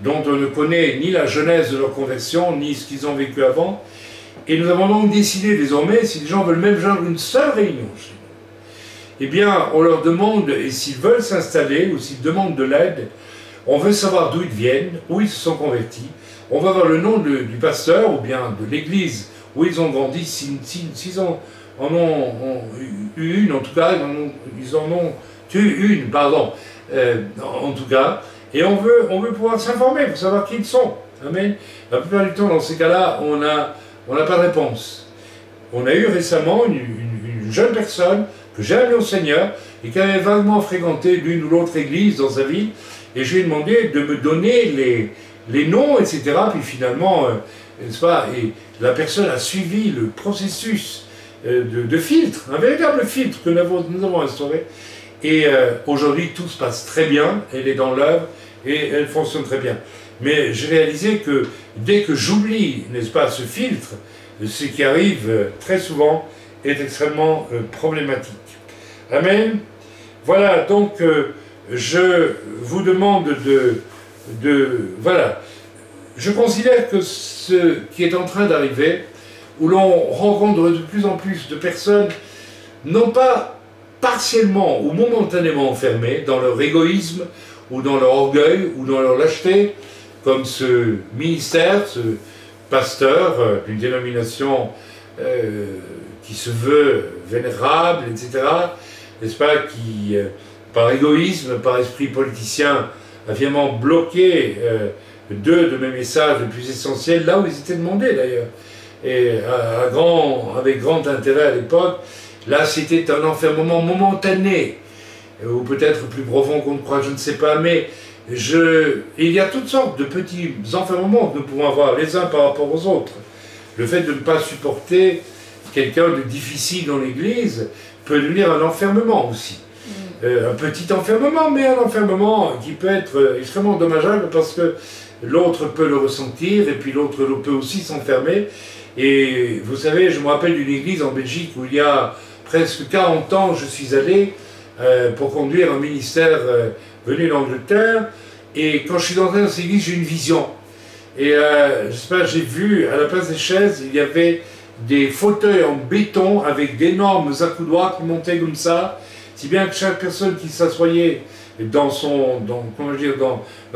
dont on ne connaît ni la genèse de leur conversion, ni ce qu'ils ont vécu avant. Et nous avons donc décidé désormais, si les gens veulent même joindre une seule réunion chez nous, eh bien, on leur demande, et s'ils veulent s'installer, ou s'ils demandent de l'aide, on veut savoir d'où ils viennent, où ils se sont convertis, on va avoir le nom du pasteur, ou bien de l'église où ils ont grandi, s'ils en ont eu une, en tout cas, ils en ont eu une, pardon, en tout cas, et on veut pouvoir s'informer pour savoir qui ils sont. Amen. La plupart du temps, dans ces cas-là, on n'a pas de réponse. On a eu récemment une jeune personne que j'ai amenée au Seigneur et qui avait vaguement fréquenté l'une ou l'autre église dans sa ville, et je lui ai demandé de me donner les noms, etc. Puis finalement, n'est-ce pas, et la personne a suivi le processus de filtre, un véritable filtre que nous avons instauré. Et aujourd'hui, tout se passe très bien, elle est dans l'œuvre et elle fonctionne très bien. Mais j'ai réalisé que dès que j'oublie, n'est-ce pas, ce filtre, ce qui arrive très souvent est extrêmement problématique. Amen. Voilà, donc je vous demande voilà. Je considère que ce qui est en train d'arriver, où l'on rencontre de plus en plus de personnes, non pas partiellement ou momentanément enfermées dans leur égoïsme, ou dans leur orgueil, ou dans leur lâcheté, comme ce ministère, ce pasteur d'une dénomination qui se veut vénérable, etc., n'est-ce pas, qui, par égoïsme, par esprit politicien, a vraiment bloqué deux de mes messages les plus essentiels, là où ils étaient demandés d'ailleurs, et avec grand intérêt à l'époque. Là, c'était un enfermement momentané, ou peut-être plus profond qu'on ne croit, je ne sais pas, mais il y a toutes sortes de petits enfermements que nous pouvons avoir les uns par rapport aux autres. Le fait de ne pas supporter quelqu'un de difficile dans l'Église peut devenir un enfermement aussi. Un petit enfermement, mais un enfermement qui peut être extrêmement dommageable parce que l'autre peut le ressentir et puis l'autre peut aussi s'enfermer. Et vous savez, je me rappelle d'une église en Belgique où il y a presque 40 ans, je suis allé pour conduire un ministère venu d'Angleterre. Et quand je suis entré dans cette église, j'ai eu une vision. Et je sais pas, j'ai vu à la place des chaises, il y avait des fauteuils en béton avec d'énormes accoudoirs qui montaient comme ça, si bien que chaque personne qui s'assoyait dans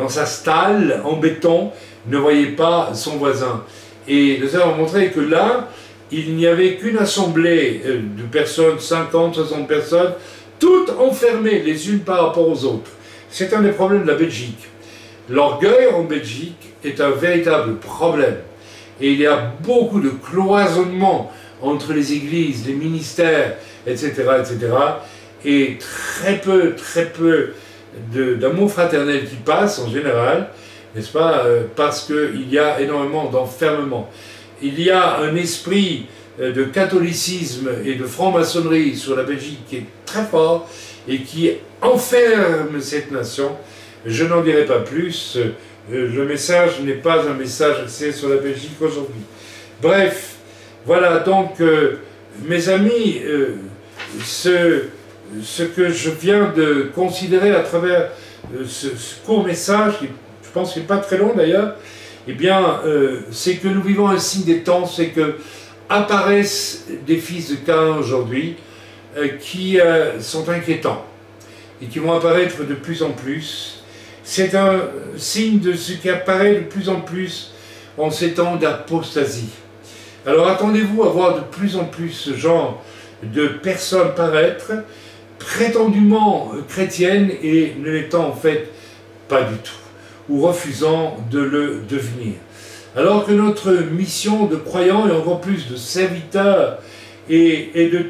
sa stalle en béton ne voyait pas son voisin. Et le Seigneur m'a montré que là, il n'y avait qu'une assemblée de personnes, 50, 60 personnes, toutes enfermées les unes par rapport aux autres. C'est un des problèmes de la Belgique. L'orgueil en Belgique est un véritable problème. Et il y a beaucoup de cloisonnement entre les églises, les ministères, etc., etc., et très peu d'amour fraternel qui passe en général, n'est-ce pas, parce qu'il y a énormément d'enfermement. Il y a un esprit de catholicisme et de franc-maçonnerie sur la Belgique qui est très fort et qui enferme cette nation. Je n'en dirai pas plus, le message n'est pas un message axé sur la Belgique aujourd'hui. Bref, voilà donc, mes amis, ce que je viens de considérer à travers ce court message, qui je pense qu'il n'est pas très long d'ailleurs, eh bien, c'est que nous vivons un signe des temps, c'est que apparaissent des fils de Caïn aujourd'hui qui sont inquiétants et qui vont apparaître de plus en plus. C'est un signe de ce qui apparaît de plus en plus en ces temps d'apostasie. Alors attendez-vous à voir de plus en plus ce genre de personnes paraître, prétendument chrétiennes et ne l'étant en fait pas du tout, ou refusant de le devenir. Alors que notre mission de croyants et encore plus de serviteurs est de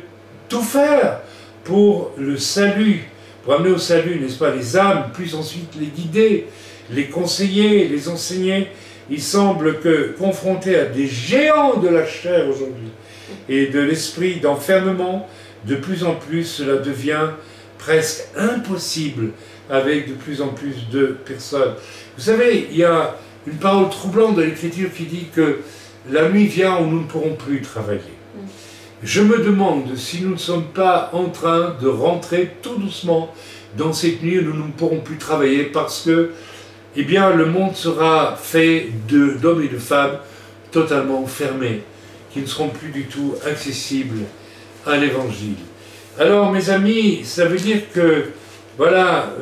tout faire pour le salut, pour amener au salut, n'est-ce pas, les âmes, puis ensuite les guider, les conseiller, les enseigner. Il semble que, confrontés à des géants de la chair aujourd'hui et de l'esprit d'enfermement, de plus en plus cela devient presque impossible avec de plus en plus de personnes. Vous savez, il y a une parole troublante de l'Écriture qui dit que la nuit vient où nous ne pourrons plus travailler. Je me demande si nous ne sommes pas en train de rentrer tout doucement dans cette nuit où nous ne pourrons plus travailler parce que eh bien le monde sera fait d'hommes et de femmes totalement fermés, qui ne seront plus du tout accessibles à l'Évangile. Alors mes amis, ça veut dire que, voilà,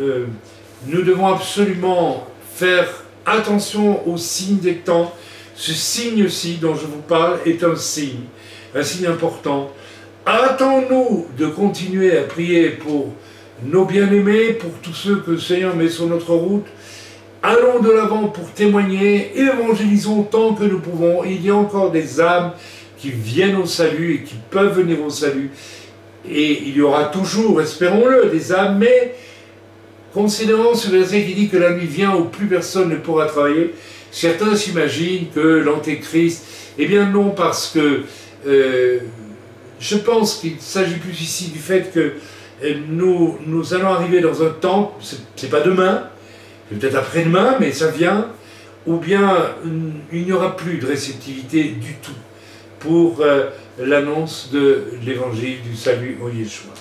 nous devons absolument faire attention aux signes des temps. Ce signe-ci dont je vous parle est un signe important. Hâtons-nous de continuer à prier pour nos bien-aimés, pour tous ceux que le Seigneur met sur notre route. Allons de l'avant pour témoigner, évangélisons tant que nous pouvons. Il y a encore des âmes qui viennent au salut et qui peuvent venir au salut. Et il y aura toujours, espérons-le, des âmes, mais considérant ce verset qui dit que la nuit vient où plus personne ne pourra travailler, certains s'imaginent que l'Antéchrist, eh bien non, parce que je pense qu'il s'agit plus ici du fait que nous allons arriver dans un temps, c'est pas demain, c'est peut-être après-demain, mais ça vient, ou bien il n'y aura plus de réceptivité du tout pour l'annonce de l'évangile du salut au Yeshua.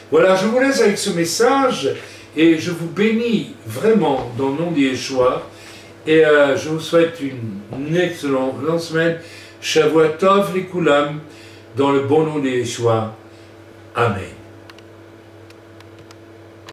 Voilà, je vous laisse avec ce message et je vous bénis vraiment dans le nom de Yeshua et je vous souhaite une excellente semaine. Shavua Tov Likulam, dans le bon nom de Yeshua. Amen.